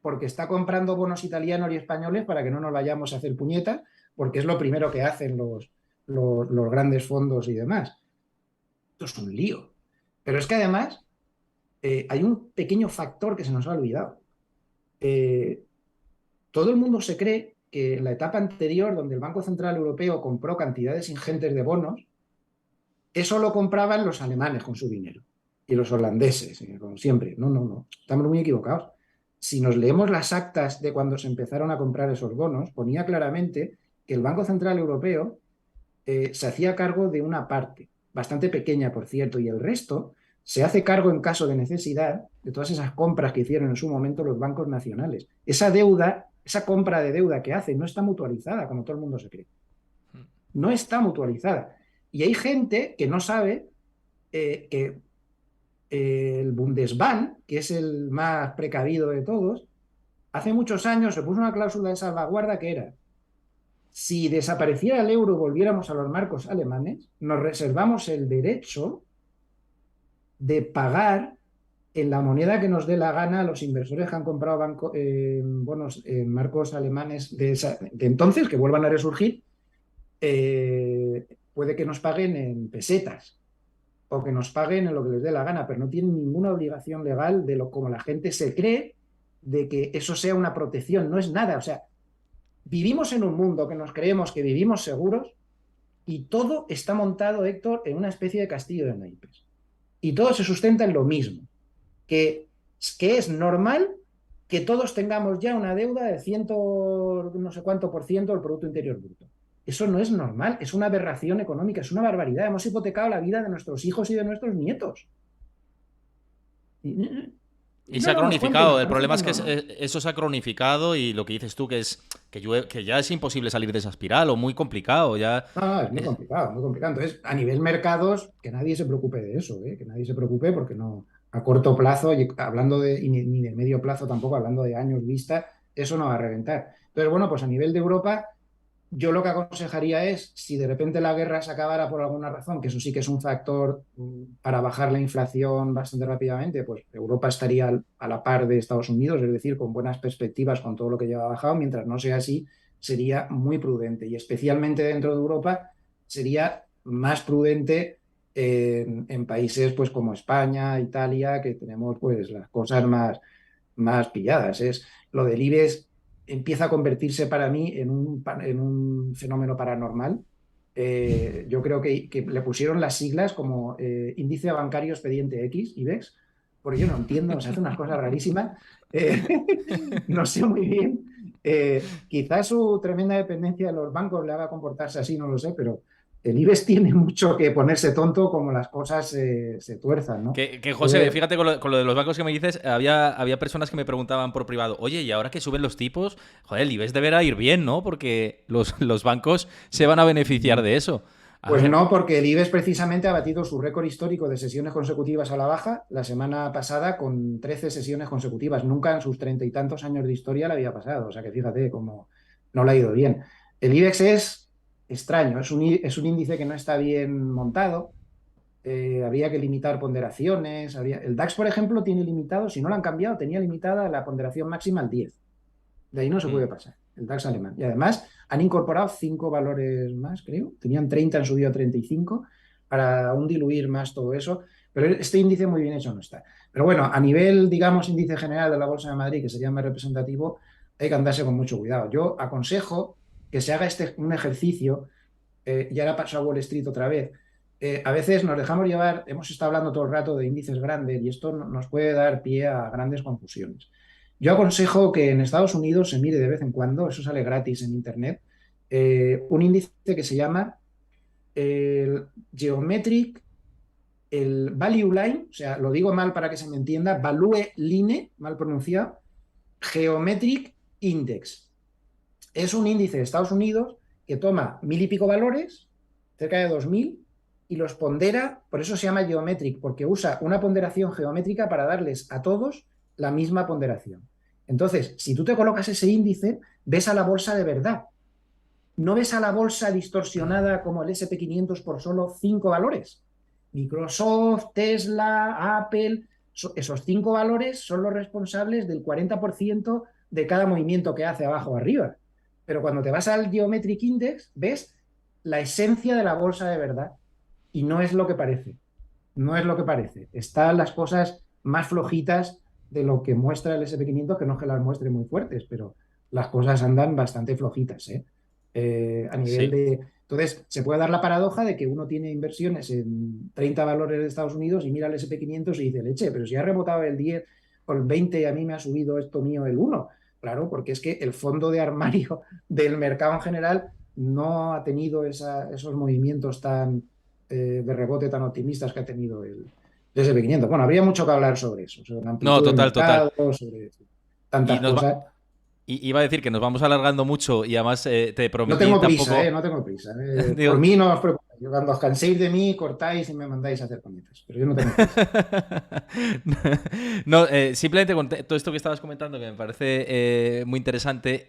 porque está comprando bonos italianos y españoles para que no nos vayamos a hacer puñetas, porque es lo primero que hacen los grandes fondos y demás. Esto es un lío. Pero es que además hay un pequeño factor que se nos ha olvidado. Eh, Todo el mundo se cree que en la etapa anterior, donde el Banco Central Europeo compró cantidades ingentes de bonos, eso lo compraban los alemanes con su dinero y los holandeses, como siempre. No, no, no. Estamos muy equivocados. Si nos leemos las actas de cuando se empezaron a comprar esos bonos, ponía claramente que el Banco Central Europeo se hacía cargo de una parte, bastante pequeña, por cierto, y el resto se hace cargo en caso de necesidad de todas esas compras que hicieron en su momento los bancos nacionales. Esa deuda, esa compra de deuda que hacen no está mutualizada, como todo el mundo se cree. No está mutualizada. Y hay gente que no sabe que el Bundesbank, que es el más precavido de todos, hace muchos años se puso una cláusula de salvaguarda que era: si desapareciera el euro y volviéramos a los marcos alemanes, nos reservamos el derecho de pagar en la moneda que nos dé la gana a los inversores que han comprado bonos en marcos alemanes de entonces, que vuelvan a resurgir. Puede que nos paguen en pesetas o que nos paguen en lo que les dé la gana, pero no tienen ninguna obligación legal de como la gente se cree, de que eso sea una protección. No es nada. O sea, vivimos en un mundo que nos creemos que vivimos seguros y todo está montado, Héctor, en una especie de castillo de naipes. Y todo se sustenta en lo mismo, que, que es normal que todos tengamos ya una deuda de ciento no sé cuánto por ciento del Producto Interior Bruto. Eso no es normal, es una aberración económica, es una barbaridad. Hemos hipotecado la vida de nuestros hijos y de nuestros nietos. Y Y se no ha damos cuenta y nos cronificado. El parece problema tan es que normal. eso se ha cronificado y lo que dices tú que es que ya es imposible salir de esa espiral o muy complicado. Ya No, no, es muy es- complicado, muy complicado. Entonces, a nivel mercados, que nadie se preocupe de eso, ¿eh? Que nadie se preocupe porque no, a corto plazo, y hablando de, y ni de medio plazo tampoco, hablando de años vista, eso no va a reventar. Entonces, bueno, pues a nivel de Europa, yo lo que aconsejaría es, si de repente la guerra se acabara por alguna razón, que eso sí que es un factor para bajar la inflación bastante rápidamente, pues Europa estaría a la par de Estados Unidos, es decir, con buenas perspectivas con todo lo que lleva bajado. Mientras no sea así, sería muy prudente y especialmente dentro de Europa sería más prudente en países pues como España, Italia, que tenemos pues las cosas más pilladas. Lo del IBEX empieza a convertirse para mí en un fenómeno paranormal. Yo creo que le pusieron las siglas como índice bancario expediente X, IBEX, porque yo no entiendo, se hacen unas cosas rarísimas. Eh, no sé muy bien. Quizás su tremenda dependencia de los bancos le haga comportarse así, no lo sé, pero el IBEX tiene mucho que ponerse tonto como las cosas se tuerzan, ¿no? José, fíjate con lo de los bancos que me dices, había personas que me preguntaban por privado, oye, ¿y ahora que suben los tipos? Joder, el IBEX deberá ir bien, ¿no? Porque los bancos se van a beneficiar de eso. A Pues ver. no, porque el IBEX precisamente ha batido su récord histórico de sesiones consecutivas a la baja la semana pasada con 13 sesiones consecutivas. Nunca en sus 30 y tantos años de historia le había pasado. O sea que fíjate cómo no le ha ido bien. El IBEX es extraño, es un índice que no está bien montado. Habría que limitar ponderaciones. El DAX, por ejemplo, tiene limitado, si no lo han cambiado, tenía limitada la ponderación máxima al 10. De ahí no se Hmm. puede pasar, el DAX alemán. Y además han incorporado 5 valores más, creo. Tenían 30, han subido a 35 para aún diluir más todo eso. Pero este índice muy bien hecho no está. Pero bueno, a nivel, digamos, índice general de la Bolsa de Madrid, que sería más representativo, hay que andarse con mucho cuidado. Yo aconsejo, que se haga un ejercicio, y ahora paso a Wall Street otra vez. A veces nos dejamos llevar, hemos estado hablando todo el rato de índices grandes y esto nos puede dar pie a grandes confusiones. Yo aconsejo que en Estados Unidos se mire de vez en cuando, eso sale gratis en Internet, un índice que se llama el Geometric, el Value Line, o sea, lo digo mal para que se me entienda, Value Line, mal pronunciado, Geometric Index. Es un índice de Estados Unidos que toma mil y pico valores, cerca de 2000, y los pondera, por eso se llama Geometric, porque usa una ponderación geométrica para darles a todos la misma ponderación. Entonces, si tú te colocas ese índice, ves a la bolsa de verdad. No ves a la bolsa distorsionada como el SP500 por solo 5 valores. Microsoft, Tesla, Apple, esos 5 valores son los responsables del 40% de cada movimiento que hace abajo o arriba. Pero cuando te vas al Geometric Index, ves la esencia de la bolsa de verdad. Y no es lo que parece. No es lo que parece. Están las cosas más flojitas de lo que muestra el SP500, que no es que las muestre muy fuertes, pero las cosas andan bastante flojitas, ¿eh? A nivel Sí. de... Entonces, se puede dar la paradoja de que uno tiene inversiones en 30 valores de Estados Unidos y mira el SP500 y dice, leche, pero si ha rebotado el 10 o el 20 y a mí me ha subido esto mío el 1. Claro, porque es que el fondo de armario del mercado en general no ha tenido esos movimientos de rebote tan optimistas que ha tenido el SP500. Bueno, habría mucho que hablar sobre eso, sobre la No, amplitud del total, total. mercado, sobre Y tantas nos va, cosas. iba a decir que nos vamos alargando mucho y además te No prometí tengo prisa, ¿eh? tampoco. No tengo prisa. Por Digo, mí no os preocupéis. Cuando os canséis de mí, cortáis y me mandáis a hacer puñetas. Pero yo no tengo prisa. no, simplemente con todo esto que estabas comentando, que me parece muy interesante,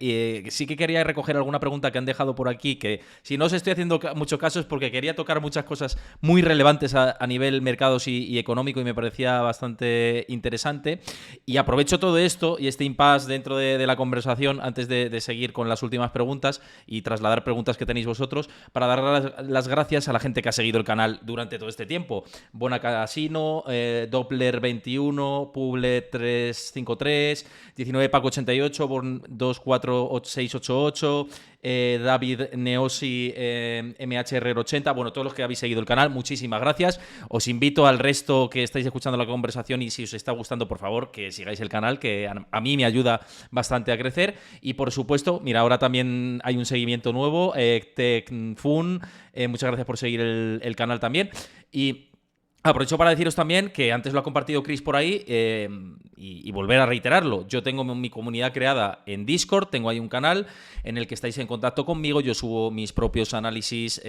sí que quería recoger alguna pregunta que han dejado por aquí, que si no os estoy haciendo mucho caso es porque quería tocar muchas cosas muy relevantes a nivel mercados y económico y me parecía bastante interesante. Y aprovecho todo esto y este impasse dentro de la conversación antes de seguir con las últimas preguntas y trasladar preguntas que tenéis vosotros para dar las gracias a la gente que ha seguido el canal durante todo este tiempo. Bona Casino, Doppler 21, Puble 353, 19 Paco 88, Born 248688, David Neosi, MHR 80, bueno, todos los que habéis seguido el canal, muchísimas gracias. Os invito al resto que estáis escuchando la conversación y si os está gustando, por favor, que sigáis el canal, que a mí me ayuda bastante a crecer. Y por supuesto, mira, ahora también hay un seguimiento nuevo, TechFun, muchas gracias por seguir el canal también. Y aprovecho para deciros también que antes lo ha compartido Chris por ahí y volver a reiterarlo. Yo tengo mi comunidad creada en Discord, tengo ahí un canal en el que estáis en contacto conmigo. Yo subo mis propios análisis,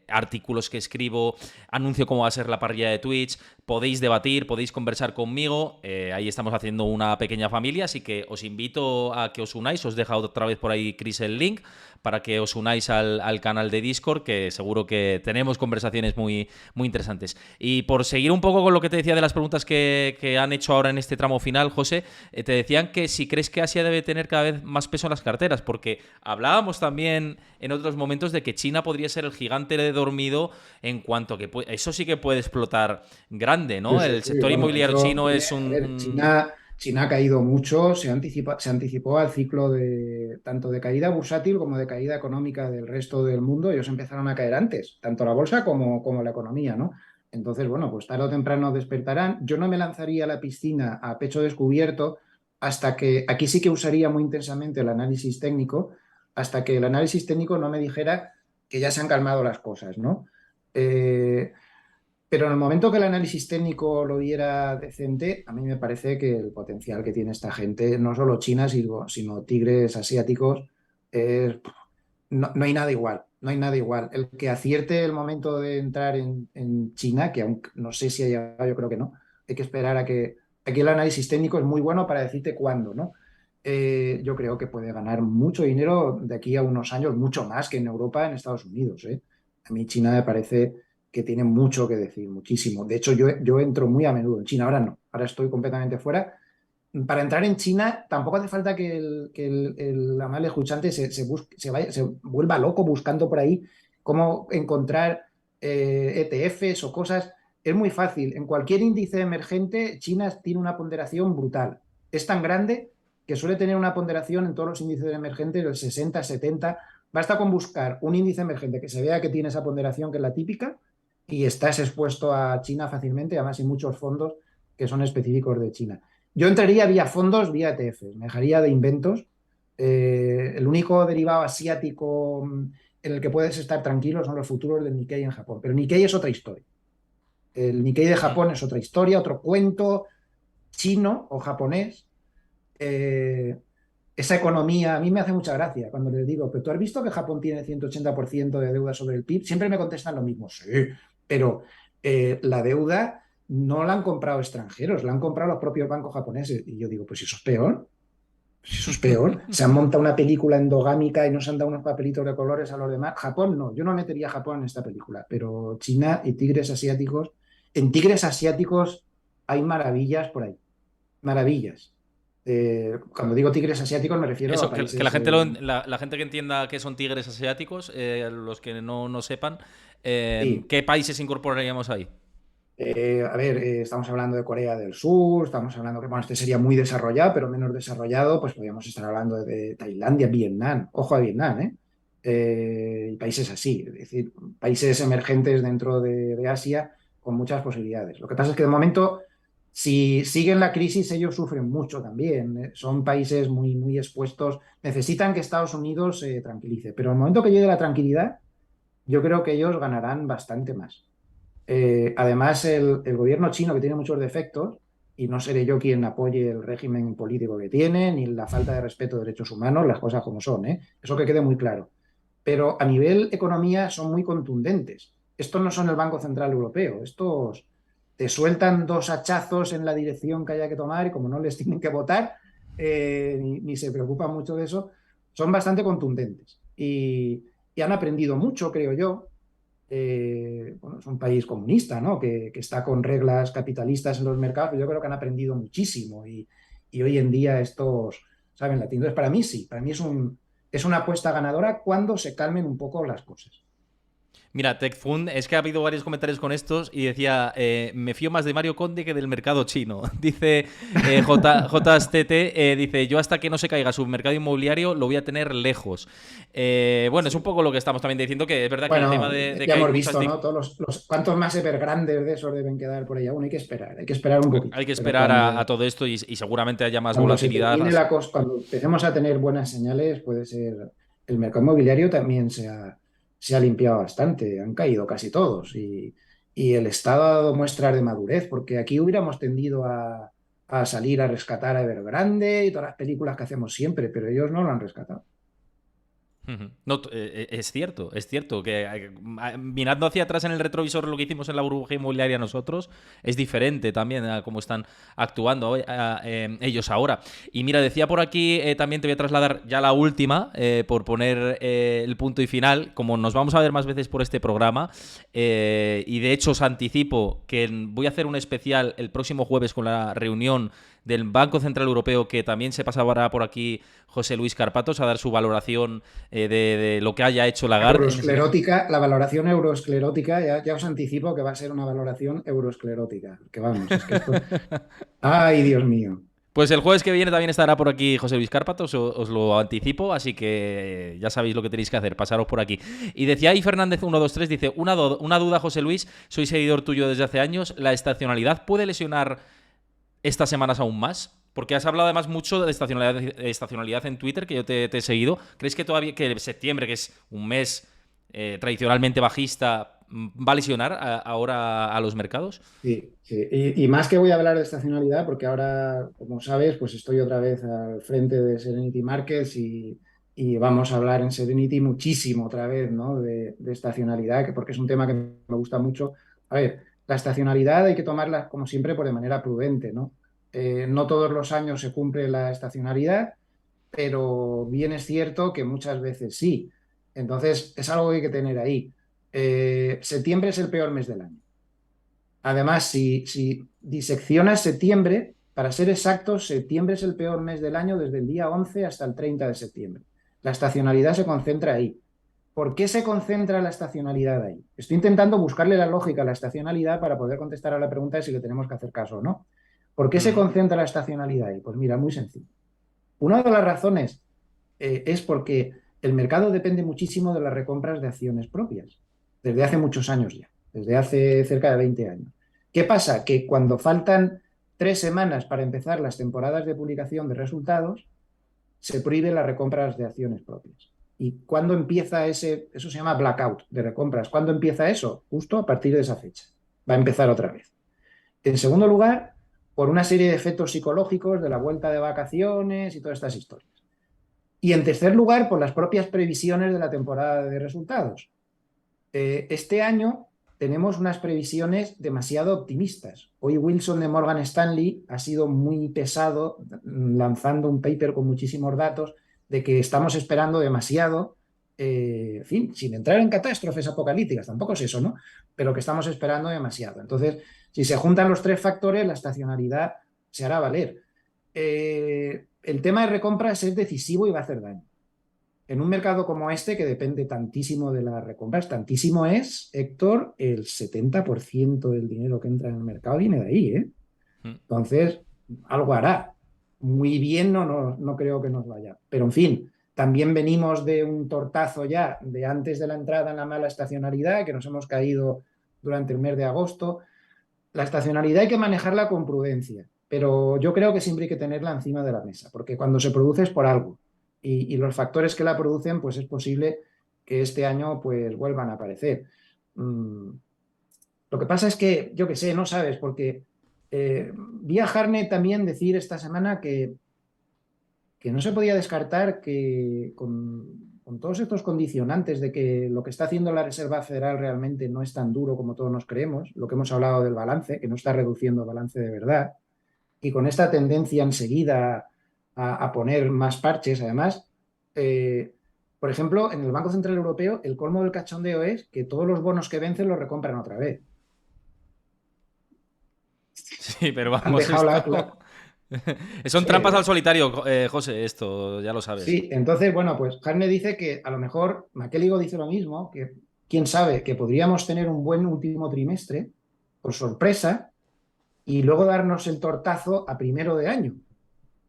artículos que escribo, anuncio cómo va a ser la parrilla de Twitch. Podéis debatir, podéis conversar conmigo. Ahí estamos haciendo una pequeña familia, así que os invito a que os unáis. Os dejo otra vez por ahí, Chris, el link para que os unáis al canal de Discord, que seguro que tenemos conversaciones muy, muy interesantes. Y por seguir un poco con lo que te decía de las preguntas que han hecho ahora en este tramo final, José, te decían que si crees que Asia debe tener cada vez más peso en las carteras, porque hablábamos también en otros momentos de que China podría ser el gigante de dormido en cuanto que eso sí que puede explotar grande, Sí, ¿no? sí, El sí. sector Bueno, inmobiliario eso chino tiene, es a ver, un... China ha caído mucho, se anticipó al ciclo tanto de caída bursátil como de caída económica del resto del mundo. Ellos empezaron a caer antes, tanto la bolsa como la economía, ¿no? Entonces, bueno, pues tarde o temprano despertarán. Yo no me lanzaría a la piscina a pecho descubierto hasta que, aquí sí que usaría muy intensamente el análisis técnico, hasta que el análisis técnico no me dijera que ya se han calmado las cosas, ¿no? Eh, pero en el momento que el análisis técnico lo viera decente, a mí me parece que el potencial que tiene esta gente, no solo China, sino tigres asiáticos, no hay nada igual. No hay nada igual. El que acierte el momento de entrar en China, que aún no sé si ha llegado, yo creo que no, hay que esperar a que... Aquí el análisis técnico es muy bueno para decirte cuándo, ¿no? Yo creo que puede ganar mucho dinero de aquí a unos años, mucho más que en Europa, en Estados Unidos, ¿eh? A mí China me parece que tiene mucho que decir, muchísimo. De hecho, yo entro muy a menudo en China, ahora no, ahora estoy completamente fuera. Para entrar en China tampoco hace falta que el amable escuchante se vuelva loco buscando por ahí cómo encontrar ETFs o cosas. Es muy fácil. En cualquier índice emergente, China tiene una ponderación brutal. Es tan grande que suele tener una ponderación en todos los índices emergentes del 60, 70, Basta con buscar un índice emergente que se vea que tiene esa ponderación que es la típica y estás expuesto a China fácilmente. Además, hay muchos fondos que son específicos de China. Yo entraría vía fondos, vía ETFs, me dejaría de inventos. El único derivado asiático en el que puedes estar tranquilo son los futuros del Nikkei en Japón. Pero Nikkei es otra historia. El Nikkei de Mm. Japón es otra historia, otro cuento chino o japonés. Eh, esa economía a mí me hace mucha gracia cuando les digo, pero tú has visto que Japón tiene 180% de deuda sobre el PIB. Siempre me contestan lo mismo, sí, pero la deuda no la han comprado extranjeros, la han comprado los propios bancos japoneses. Y yo digo, pues eso es peor. Pues eso es peor. Se han montado una película endogámica y nos han dado unos papelitos de colores a los demás. Japón no, yo no metería a Japón en esta película, pero China y tigres asiáticos, en tigres asiáticos hay maravillas por ahí, maravillas. Cuando digo tigres asiáticos me refiero a Eso, que la países... gente, la gente que entienda que son tigres asiáticos, los que no sepan, sí, ¿qué países incorporaríamos ahí? a ver, estamos hablando de Corea del Sur, estamos hablando que, bueno, este sería muy desarrollado, pero menos desarrollado, pues podríamos estar hablando de Tailandia, Vietnam, ojo a Vietnam, ¿eh? Y países así, es decir, países emergentes dentro de Asia con muchas posibilidades. Lo que pasa es que de momento, si siguen la crisis, ellos sufren mucho también. Son países muy, muy expuestos, necesitan que Estados Unidos se tranquilice, pero en el momento que llegue la tranquilidad, yo creo que ellos ganarán bastante más. Además, el gobierno chino, que tiene muchos defectos, y no seré yo quien apoye el régimen político que tiene, ni la falta de respeto a derechos humanos, las cosas como son, ¿eh? Eso que quede muy claro. Pero a nivel economía son muy contundentes. Estos no son el Banco Central Europeo, estos te sueltan dos hachazos en la dirección que haya que tomar y como no les tienen que votar, ni se preocupan mucho de eso, son bastante contundentes. Y han aprendido mucho, creo yo. Bueno, es un país comunista, ¿no? Que está con reglas capitalistas en los mercados, pero yo creo que han aprendido muchísimo y hoy en día estos saben latín. Entonces, para mí sí, para mí es una apuesta ganadora cuando se calmen un poco las cosas. Mira, TechFund, es que ha habido varios comentarios con estos y decía, me fío más de Mario Conde que del mercado chino. Dice JSTT, dice, yo hasta que no se caiga su mercado inmobiliario lo voy a tener lejos. Bueno, es un Sí. poco lo que estamos también diciendo, que es verdad que el tema Bueno, de ya que hay hemos muchas... visto, ¿no? Todos cuantos más Evergrandes de esos deben quedar por ahí aún. Hay que esperar un poquito. Hay que Pero esperar a todo esto y seguramente haya más cuando se volatilidad. termine la cosa, cuando empecemos a tener buenas señales, puede ser el mercado inmobiliario también se ha limpiado bastante, han caído casi todos y el Estado ha dado muestras de madurez, porque aquí hubiéramos tendido a salir a rescatar a Evergrande y todas las películas que hacemos siempre, pero ellos no lo han rescatado. Ujú. No, es cierto que mirando hacia atrás en el retrovisor lo que hicimos en la burbuja inmobiliaria nosotros es diferente también a cómo están actuando ellos ahora. Y mira, decía por aquí, también te voy a trasladar ya la última, por poner el punto y final, como nos vamos a ver más veces por este programa, y de hecho os anticipo que voy a hacer un especial el próximo jueves con la reunión del Banco Central Europeo, que también se pasará por aquí José Luis Carpatos a dar su valoración de lo que haya hecho Lagarde en ese caso. Euroesclerótica, la valoración euroesclerótica, ya os anticipo que va a ser una valoración euroesclerótica, que vamos, es que esto... ¡Ay, Dios mío! Pues el jueves que viene también estará por aquí José Luis Cárpatos, os lo anticipo, así que ya sabéis lo que tenéis que hacer, pasaros por aquí. Y decía ahí Fernández 123, dice, una duda, José Luis, soy seguidor tuyo desde hace años, ¿la estacionalidad puede lesionar estas semanas aún más? Porque has hablado además mucho de estacionalidad en Twitter, que yo te he seguido. ¿Crees que todavía que septiembre, que es un mes tradicionalmente bajista, va a lesionar ahora a los mercados? Sí, sí. Y más que voy a hablar de estacionalidad, porque ahora, como sabes, pues estoy otra vez al frente de Serenity Markets y vamos a hablar en Serenity muchísimo otra vez, ¿no? De estacionalidad, porque es un tema que me gusta mucho. A ver, la estacionalidad hay que tomarla, como siempre, por de manera prudente, ¿no? No todos los años se cumple la estacionalidad, pero bien es cierto que muchas veces sí. Entonces, es algo que hay que tener ahí. Septiembre es el peor mes del año. Además, si diseccionas septiembre, para ser exactos, septiembre es el peor mes del año desde el día 11 hasta el 30 de septiembre. La estacionalidad se concentra ahí. ¿Por qué se concentra la estacionalidad ahí? Estoy intentando buscarle la lógica a la estacionalidad para poder contestar a la pregunta de si le tenemos que hacer caso o no. ¿Por qué se Mm. concentra la estacionalidad ahí? Pues mira, muy sencillo. Una de las razones es porque el mercado depende muchísimo de las recompras de acciones propias, desde hace muchos años ya, desde hace cerca de 20 años. ¿Qué pasa? Que cuando faltan 3 semanas para empezar las temporadas de publicación de resultados, se prohíben las recompras de acciones propias. ¿Y cuándo empieza ese? Eso se llama blackout de recompras. ¿Cuándo empieza eso? Justo a partir de esa fecha. Va a empezar otra vez. En segundo lugar, por una serie de efectos psicológicos de la vuelta de vacaciones y todas estas historias. Y en tercer lugar, por las propias previsiones de la temporada de resultados. Este año tenemos unas previsiones demasiado optimistas. Hoy Wilson de Morgan Stanley ha sido muy pesado lanzando un paper con muchísimos datos de que estamos esperando demasiado, en fin, sin entrar en catástrofes apocalípticas, tampoco es eso, ¿no? Pero que estamos esperando demasiado. Entonces, si se juntan los tres factores, la estacionalidad se hará valer. El tema de recompras es decisivo y va a hacer daño. En un mercado como este, que depende tantísimo de las recompras, tantísimo es, Héctor, el 70% del dinero que entra en el mercado viene de ahí, ¿eh? Mm. Entonces, algo hará. Muy bien no creo que nos vaya. Pero, en fin, también venimos de un tortazo ya de antes de la entrada en la mala estacionalidad, que nos hemos caído durante el mes de agosto. La estacionalidad hay que manejarla con prudencia, pero yo creo que siempre hay que tenerla encima de la mesa, porque cuando se produce es por algo. Y los factores que la producen, pues es posible que este año pues vuelvan a aparecer. Mm, lo que pasa es que, yo qué sé, no sabes, porque vi a Harnett también decir esta semana que no se podía descartar que con todos estos condicionantes de que lo que está haciendo la Reserva Federal realmente no es tan duro como todos nos creemos, lo que hemos hablado del balance, que no está reduciendo el balance de verdad, y con esta tendencia enseguida a poner más parches, además, eh, por ejemplo, en el Banco Central Europeo, el colmo del cachondeo es que todos los bonos que vencen los recompran otra vez. Sí, pero Han vamos, dejado esto... Son trampas al sí, solitario, José, esto, ya lo sabes. sí, entonces, bueno, pues Harney dice que a lo mejor, McEligo dice lo mismo, que quién sabe, que podríamos tener un buen último trimestre, por sorpresa, y luego darnos el tortazo a primero de año,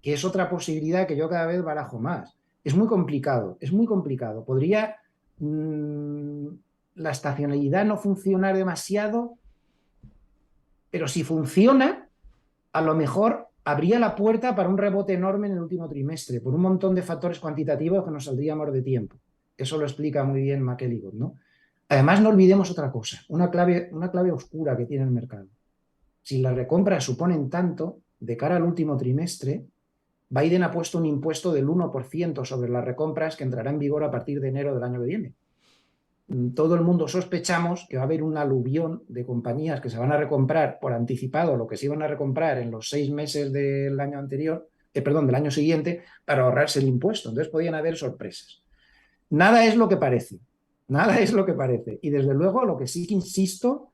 que es otra posibilidad que yo cada vez barajo más. Es muy complicado, es muy complicado. Podría la estacionalidad no funcionar demasiado, pero si funciona, a lo mejor abría la puerta para un rebote enorme en el último trimestre, por un montón de factores cuantitativos que nos saldríamos de tiempo. Eso lo explica muy bien McElligott, ¿no? Además, no olvidemos otra cosa, una clave oscura que tiene el mercado. Si las recompras suponen tanto, de cara al último trimestre, Biden ha puesto un impuesto del 1% sobre las recompras que entrará en vigor a partir de enero del año que viene. Todo el mundo sospechamos que va a haber un aluvión de compañías que se van a recomprar por anticipado lo que se iban a recomprar en los 6 meses del año anterior, perdón, del año siguiente, para ahorrarse el impuesto. Entonces podían haber sorpresas. Nada es lo que parece, nada es lo que parece. Y desde luego lo que sí que insisto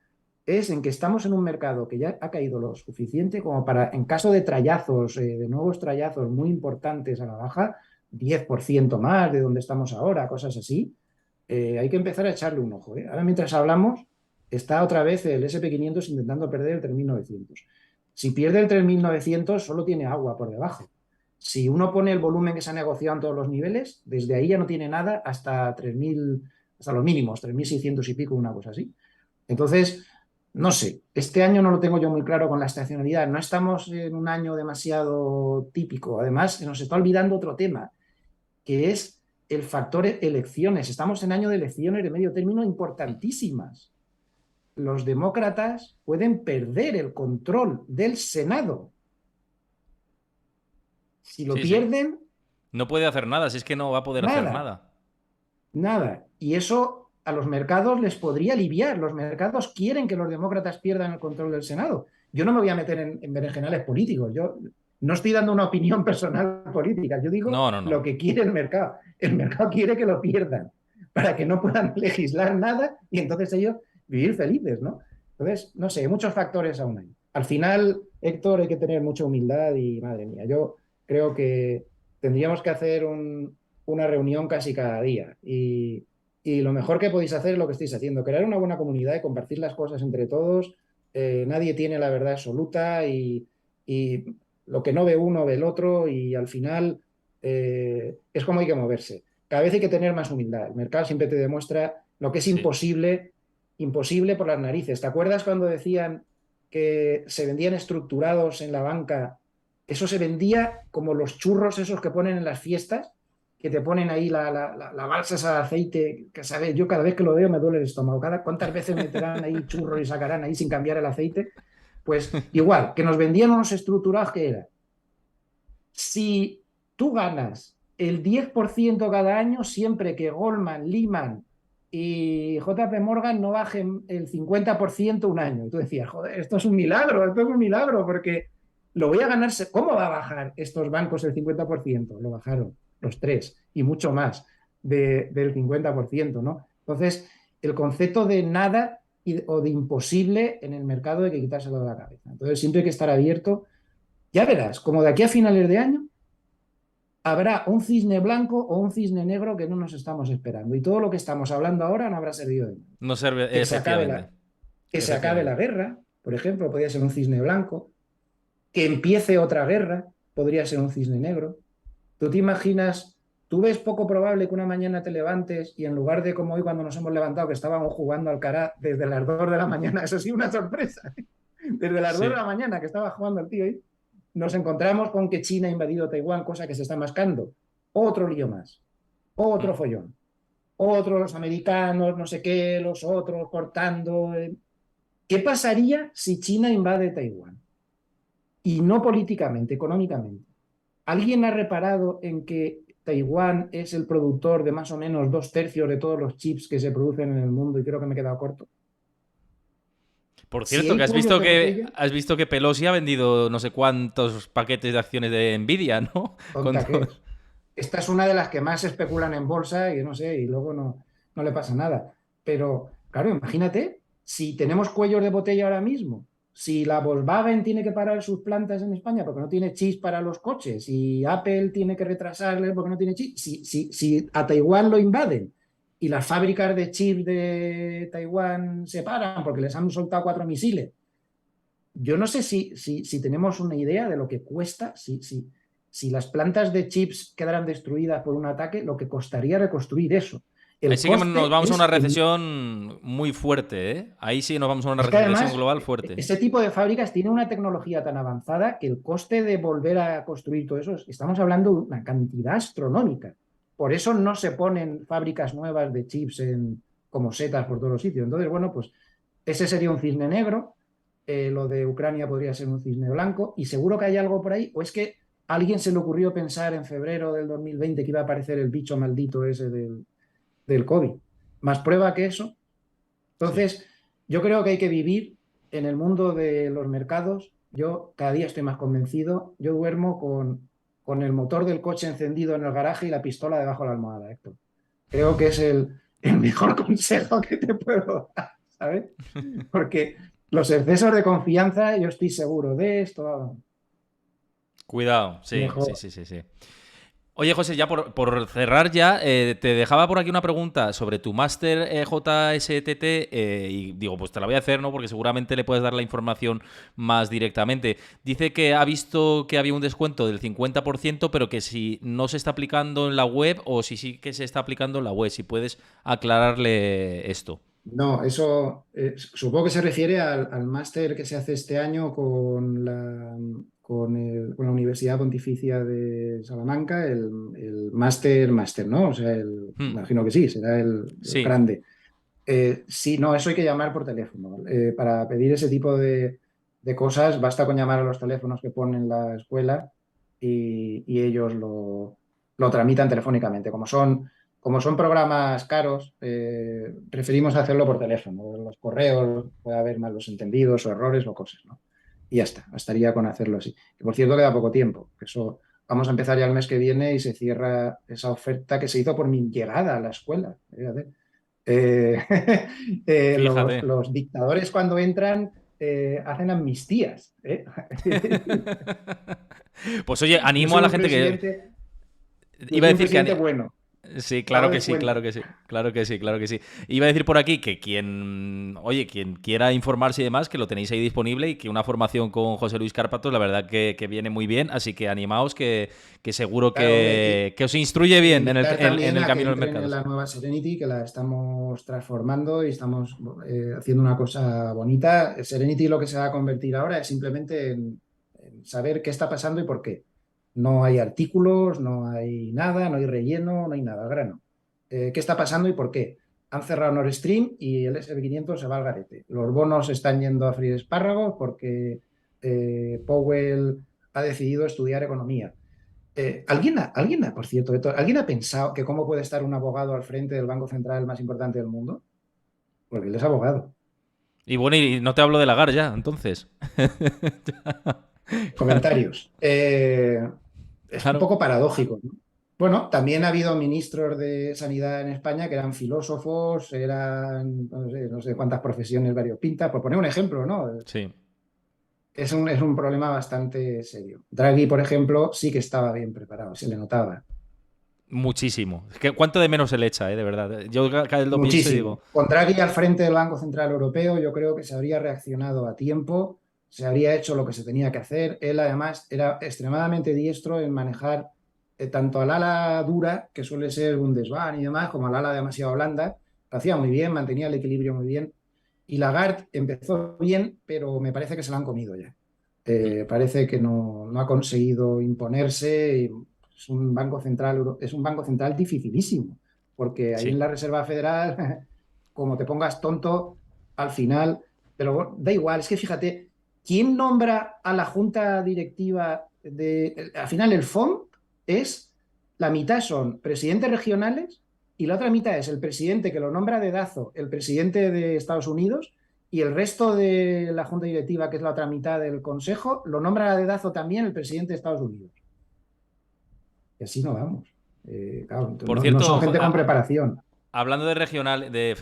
es en que estamos en un mercado que ya ha caído lo suficiente como para, en caso de trallazos, de nuevos trallazos muy importantes a la baja, 10% más de donde estamos ahora, cosas así, hay que empezar a echarle un ojo. Ahora, mientras hablamos, está otra vez el SP500 intentando perder el 3900. Si pierde el 3900, solo tiene agua por debajo. Si uno pone el volumen que se ha negociado en todos los niveles, desde ahí ya no tiene nada hasta 3000, hasta los mínimos, 3600 y pico, una cosa así. Entonces, no sé, este año no lo tengo yo muy claro con la estacionalidad. No estamos en un año demasiado típico. Además, se nos está olvidando otro tema, que es el factor elecciones. Estamos en año de elecciones de medio término importantísimas. Los demócratas pueden perder el control del Senado. Si lo Sí, sí. pierden, No puede hacer nada, si es que no va a poder hacer nada, nada. nada. Y eso a los mercados les podría aliviar. Los mercados quieren que los demócratas pierdan el control del Senado. Yo no me voy a meter en berenjenales políticos. Yo no estoy dando una opinión personal política. Yo digo No, no, lo no. que quiere el mercado. El mercado quiere que lo pierdan para que no puedan legislar nada y entonces ellos vivir felices, ¿no? Entonces, no sé, muchos factores aún hay. Al final, Héctor, hay que tener mucha humildad y, madre mía, yo creo que tendríamos que hacer una reunión casi cada día. Y lo mejor que podéis hacer es lo que estáis haciendo, crear una buena comunidad y compartir las cosas entre todos. Nadie tiene la verdad absoluta y lo que no ve uno ve el otro y al final es como hay que moverse. cada vez hay que tener más humildad. El mercado siempre te demuestra lo que es Sí. imposible, imposible por las narices. ¿Te acuerdas cuando decían que se vendían estructurados en la banca? Eso se vendía como los churros esos que ponen en las fiestas, que te ponen ahí la balsa esa de aceite, que sabes, yo cada vez que lo veo me duele el estómago. ¿Cuántas veces meterán ahí churros y sacarán ahí sin cambiar el aceite? Pues igual, que nos vendían unos estructurados que era, si tú ganas el 10% cada año, siempre que Goldman, Lehman y JP Morgan no bajen el 50% un año. Y tú decías, joder, esto es un milagro, porque lo voy a ganar. ¿Cómo va a bajar estos bancos el 50%? Lo bajaron los tres y mucho más del 50%, ¿no? Entonces, el concepto de nada o de imposible en el mercado hay que quitárselo de la cabeza. Entonces, siempre hay que estar abierto. Ya verás, como de aquí a finales de año habrá un cisne blanco o un cisne negro que no nos estamos esperando. Y todo lo que estamos hablando ahora no habrá servido de nada. No sirve, Que se acabe efectivamente. la, que se acabe la Efectivamente. guerra, por ejemplo, podría ser un cisne blanco. Que empiece otra guerra, podría ser un cisne negro. ¿Tú te imaginas? ¿Tú ves poco probable que una mañana te levantes y en lugar de como hoy cuando nos hemos levantado que estábamos jugando al Alcaraz desde las 2 de la mañana, eso sí, una sorpresa, desde las 2 de Sí. la mañana que estaba jugando el tío ahí, nos encontramos con que China ha invadido Taiwán, cosa que se está mascando? Otro lío más, Mm. otro follón, otros los americanos, no sé qué, los otros cortando. ¿Qué pasaría si China invade Taiwán? Y no políticamente, económicamente. ¿Alguien ha reparado en que Taiwán es el productor de más o menos 2/3 de todos los chips que se producen en el mundo? Y creo que me he quedado corto. Por Si cierto, hay que cuellos de botella, has visto que Pelosi ha vendido no sé cuántos paquetes de acciones de Nvidia, ¿no? Con tonta que todo. es. Esta es una de las que más especulan en bolsa y no sé, y luego no le pasa nada. Pero, claro, imagínate, si tenemos cuellos de botella ahora mismo, si la Volkswagen tiene que parar sus plantas en España porque no tiene chips para los coches, y Apple tiene que retrasarles porque no tiene chips, si a Taiwán lo invaden y las fábricas de chips de Taiwán se paran porque les han soltado 4 misiles, yo no sé si tenemos una idea de lo que cuesta, si las plantas de chips quedaran destruidas por un ataque, lo que costaría reconstruir eso. Ahí El sí que nos coste vamos a una es, recesión muy fuerte, ¿eh? Ahí sí nos vamos a una es que recesión además global fuerte. ese tipo de fábricas tiene una tecnología tan avanzada que el coste de volver a construir todo eso, estamos hablando de una cantidad astronómica. Por eso no se ponen fábricas nuevas de chips como setas por todos los sitios. Entonces, bueno, pues ese sería un cisne negro. Lo de Ucrania podría ser un cisne blanco, y seguro que hay algo por ahí, o es que a alguien se le ocurrió pensar en febrero del 2020 que iba a aparecer el bicho maldito ese del COVID. Más prueba que eso. Sí. Entonces, yo creo que hay que vivir en el mundo de los mercados. Yo cada día estoy más convencido. Yo duermo con el motor del coche encendido en el garaje y la pistola debajo de la almohada, Héctor. Creo que es el mejor consejo que te puedo dar, ¿sabes? Porque los excesos de confianza, yo estoy seguro de esto, Cuidado, sí, sí, mejor. sí, sí, sí. Oye, José, ya por cerrar ya, te dejaba por aquí una pregunta sobre tu máster JSTT y digo, pues te la voy a hacer, ¿no? Porque seguramente le puedes dar la información más directamente. Dice que ha visto que había un descuento del 50%, pero que si no se está aplicando en la web o si sí que se está aplicando en la web, si puedes aclararle esto. No, eso supongo que se refiere al máster que se hace este año con la Universidad Pontificia de Salamanca, el máster, ¿no? O sea, Hmm, imagino que sí, será el sí. grande. Sí, no, eso hay que llamar por teléfono. Para pedir ese tipo de cosas, basta con llamar a los teléfonos que ponen la escuela y ellos lo tramitan telefónicamente. Como son programas caros, preferimos hacerlo por teléfono. En los correos puede haber malos entendidos o errores o cosas, ¿no? Y ya está, bastaría con hacerlo así. Que por cierto queda poco tiempo, que eso vamos a empezar ya el mes que viene y se cierra esa oferta que se hizo por mi llegada a la escuela. Fíjate. Eh, los, Fíjate. los dictadores cuando entran hacen amnistías, ¿eh? Pues oye, Yo animo a soy la un gente que... presidente, yo Iba a soy un decir que... presidente bueno. Sí, Pago claro que de sí, claro cuenta. que sí, claro que sí, claro que sí. Iba a decir por aquí que quien quiera informarse y demás, que lo tenéis ahí disponible y que una formación con José Luis Cárpatos, la verdad que viene muy bien, así que animaos que seguro Claro, hombre, que os instruye y bien invitar en también el a que camino del entren mercado, en sí. la nueva Serenity, que la estamos transformando y estamos haciendo una cosa bonita. Serenity lo que se va a convertir ahora es simplemente en saber qué está pasando y por qué. No hay artículos, no hay nada, no hay relleno, no hay nada, al grano. ¿Qué está pasando y por qué? Han cerrado Nord Stream y el S&P 500 se va al garete. Los bonos están yendo a freír espárragos porque Powell ha decidido estudiar economía. Por cierto, ¿alguien ha pensado que cómo puede estar un abogado al frente del Banco Central más importante del mundo? Porque él es abogado. Y bueno, y no te hablo de Lagar ya, entonces. Claro, Comentarios. Es un claro. poco paradójico, ¿no? Bueno, también ha habido ministros de Sanidad en España que eran filósofos, eran no sé cuántas profesiones variopintas, por poner un ejemplo, ¿no? Sí. Es un problema bastante serio. Draghi, por ejemplo, sí que estaba bien preparado, se le notaba. Muchísimo. Es que cuánto de menos se le echa, de verdad. Yo cada vez lo pienso y digo, Muchísimo. Con Draghi al frente del Banco Central Europeo, yo creo que se habría reaccionado a tiempo, se habría hecho lo que se tenía que hacer. Él además era extremadamente diestro en manejar tanto al ala dura, que suele ser Bundesbank y demás, como al ala demasiado blanda. Lo hacía muy bien, mantenía el equilibrio muy bien. Y Lagarde empezó bien, pero me parece que se la han comido ya. Parece que no ha conseguido imponerse. Es un banco central dificilísimo, porque ahí en sí. la Reserva Federal, como te pongas tonto, al final, pero da igual, es que fíjate, ¿quién nombra a la junta directiva al final el FOM es, la mitad son presidentes regionales y la otra mitad es el presidente que lo nombra dedazo, el presidente de Estados Unidos, y el resto de la junta directiva, que es la otra mitad del consejo, lo nombra a dedazo también el presidente de Estados Unidos. Y así no vamos. Claro, Por no son cierto, gente con preparación. hablando de regional, de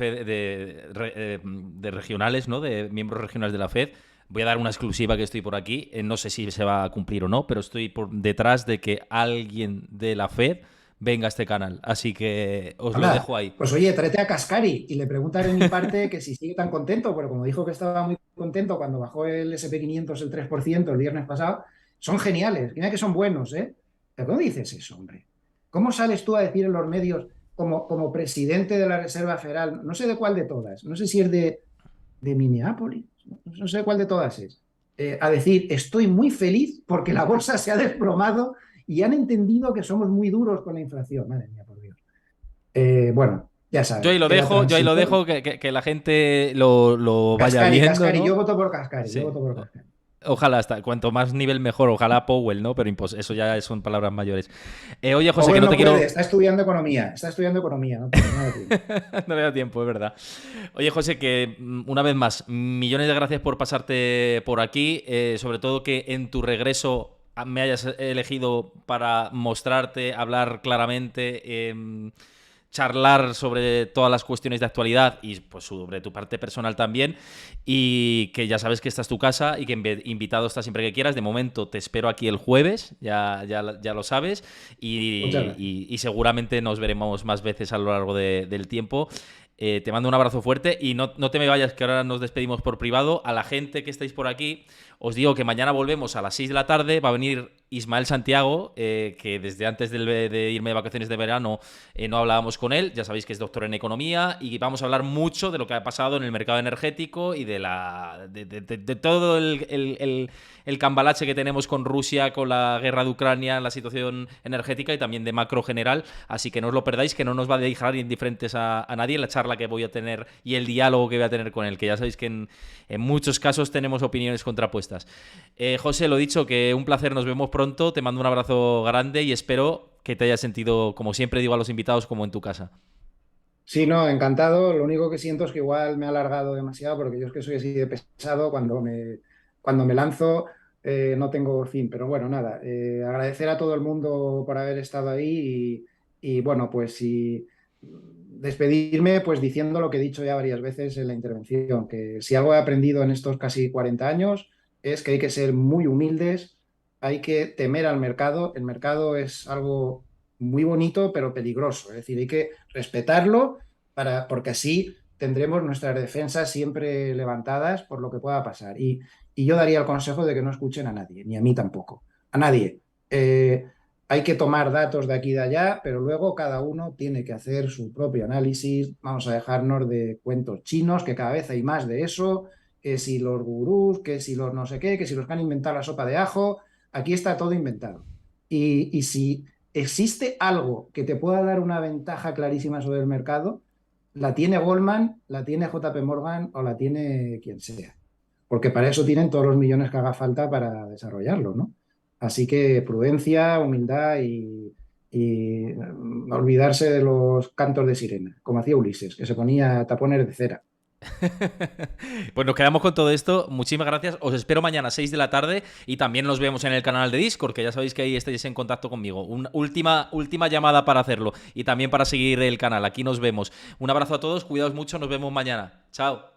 regionales, ¿no? De miembros regionales de la Fed, voy a dar una exclusiva que estoy por aquí. No sé si se va a cumplir o no, pero estoy por detrás de que alguien de la Fed venga a este canal. Así que os lo Anda, dejo ahí. pues oye, tráete a Cascari y le preguntaré de mi parte que si sigue tan contento, pero como dijo que estaba muy contento cuando bajó el SP 500 el 3% el viernes pasado, son geniales, mira que son buenos, ¿eh? ¿Pero cómo dices eso, hombre? ¿Cómo sales tú a decir en los medios como presidente de la Reserva Federal, no sé de cuál de todas, no sé si es de Minneapolis, no sé cuál de todas es, a decir, estoy muy feliz porque la bolsa se ha desplomado y han entendido que somos muy duros con la inflación? Madre mía, por Dios. Bueno, ya sabes, era Yo ahí lo transitorio. dejo, que la gente lo vaya Cascari, viendo, Cascari, yo ¿no? voto por Cascari, yo Sí. voto por Cascari. Ojalá, hasta cuanto más nivel mejor, ojalá Powell, ¿no? Pero eso ya son palabras mayores. Oye, José, que Powell no no te puede, quiero. está estudiando economía, no puede, no da tiempo. No le da tiempo, es verdad. Oye, José, que una vez más, millones de gracias por pasarte por aquí. Sobre todo que en tu regreso me hayas elegido para mostrarte, hablar claramente, charlar sobre todas las cuestiones de actualidad y pues sobre tu parte personal también. Y que ya sabes que esta es tu casa y que invitado estás siempre que quieras. De momento te espero aquí el jueves, ya lo sabes. Muchas gracias. Y seguramente nos veremos más veces a lo largo del tiempo. Te mando un abrazo fuerte y no te me vayas, que ahora nos despedimos por privado. A la gente que estáis por aquí, os digo que mañana volvemos a las 6 de la tarde. Va a venir Ismael Santiago, que desde antes de irme de vacaciones de verano no hablábamos con él. Ya sabéis que es doctor en economía y vamos a hablar mucho de lo que ha pasado en el mercado energético y de todo el cambalache que tenemos con Rusia, con la guerra de Ucrania, la situación energética y también de macro general. Así que no os lo perdáis, que no nos va a dejar indiferentes a nadie en la charla que voy a tener y el diálogo que voy a tener con él, que ya sabéis que en muchos casos tenemos opiniones contrapuestas. José, lo dicho, que un placer, nos vemos pronto, te mando un abrazo grande y espero que te hayas sentido, como siempre digo a los invitados, como en tu casa. Sí, no, encantado. Lo único que siento es que igual me ha alargado demasiado porque yo es que soy así de pesado cuando me lanzo. No tengo fin, pero bueno, nada. Agradecer a todo el mundo por haber estado ahí y bueno, pues sí, despedirme pues diciendo lo que he dicho ya varias veces en la intervención, que si algo he aprendido en estos casi 40 años es que hay que ser muy humildes, hay que temer al mercado. El mercado es algo muy bonito, pero peligroso. Es decir, hay que respetarlo porque así tendremos nuestras defensas siempre levantadas por lo que pueda pasar. Y yo daría el consejo de que no escuchen a nadie, ni a mí tampoco, a nadie. Eh, Hay que tomar datos de aquí y de allá, pero luego cada uno tiene que hacer su propio análisis. Vamos a dejarnos de cuentos chinos, que cada vez hay más de eso, que si los gurús, que si los no sé qué, que si los que han inventado la sopa de ajo. Aquí está todo inventado. Y si existe algo que te pueda dar una ventaja clarísima sobre el mercado, la tiene Goldman, la tiene JP Morgan o la tiene quien sea. Porque para eso tienen todos los millones que haga falta para desarrollarlo, ¿no? Así que prudencia, humildad y olvidarse de los cantos de sirena, como hacía Ulises, que se ponía tapones de cera. Pues nos quedamos con todo esto. Muchísimas gracias. Os espero mañana a 6 de la tarde y también nos vemos en el canal de Discord, que ya sabéis que ahí estáis en contacto conmigo. Una última llamada para hacerlo y también para seguir el canal. Aquí nos vemos. Un abrazo a todos, cuidaos mucho, nos vemos mañana. Chao.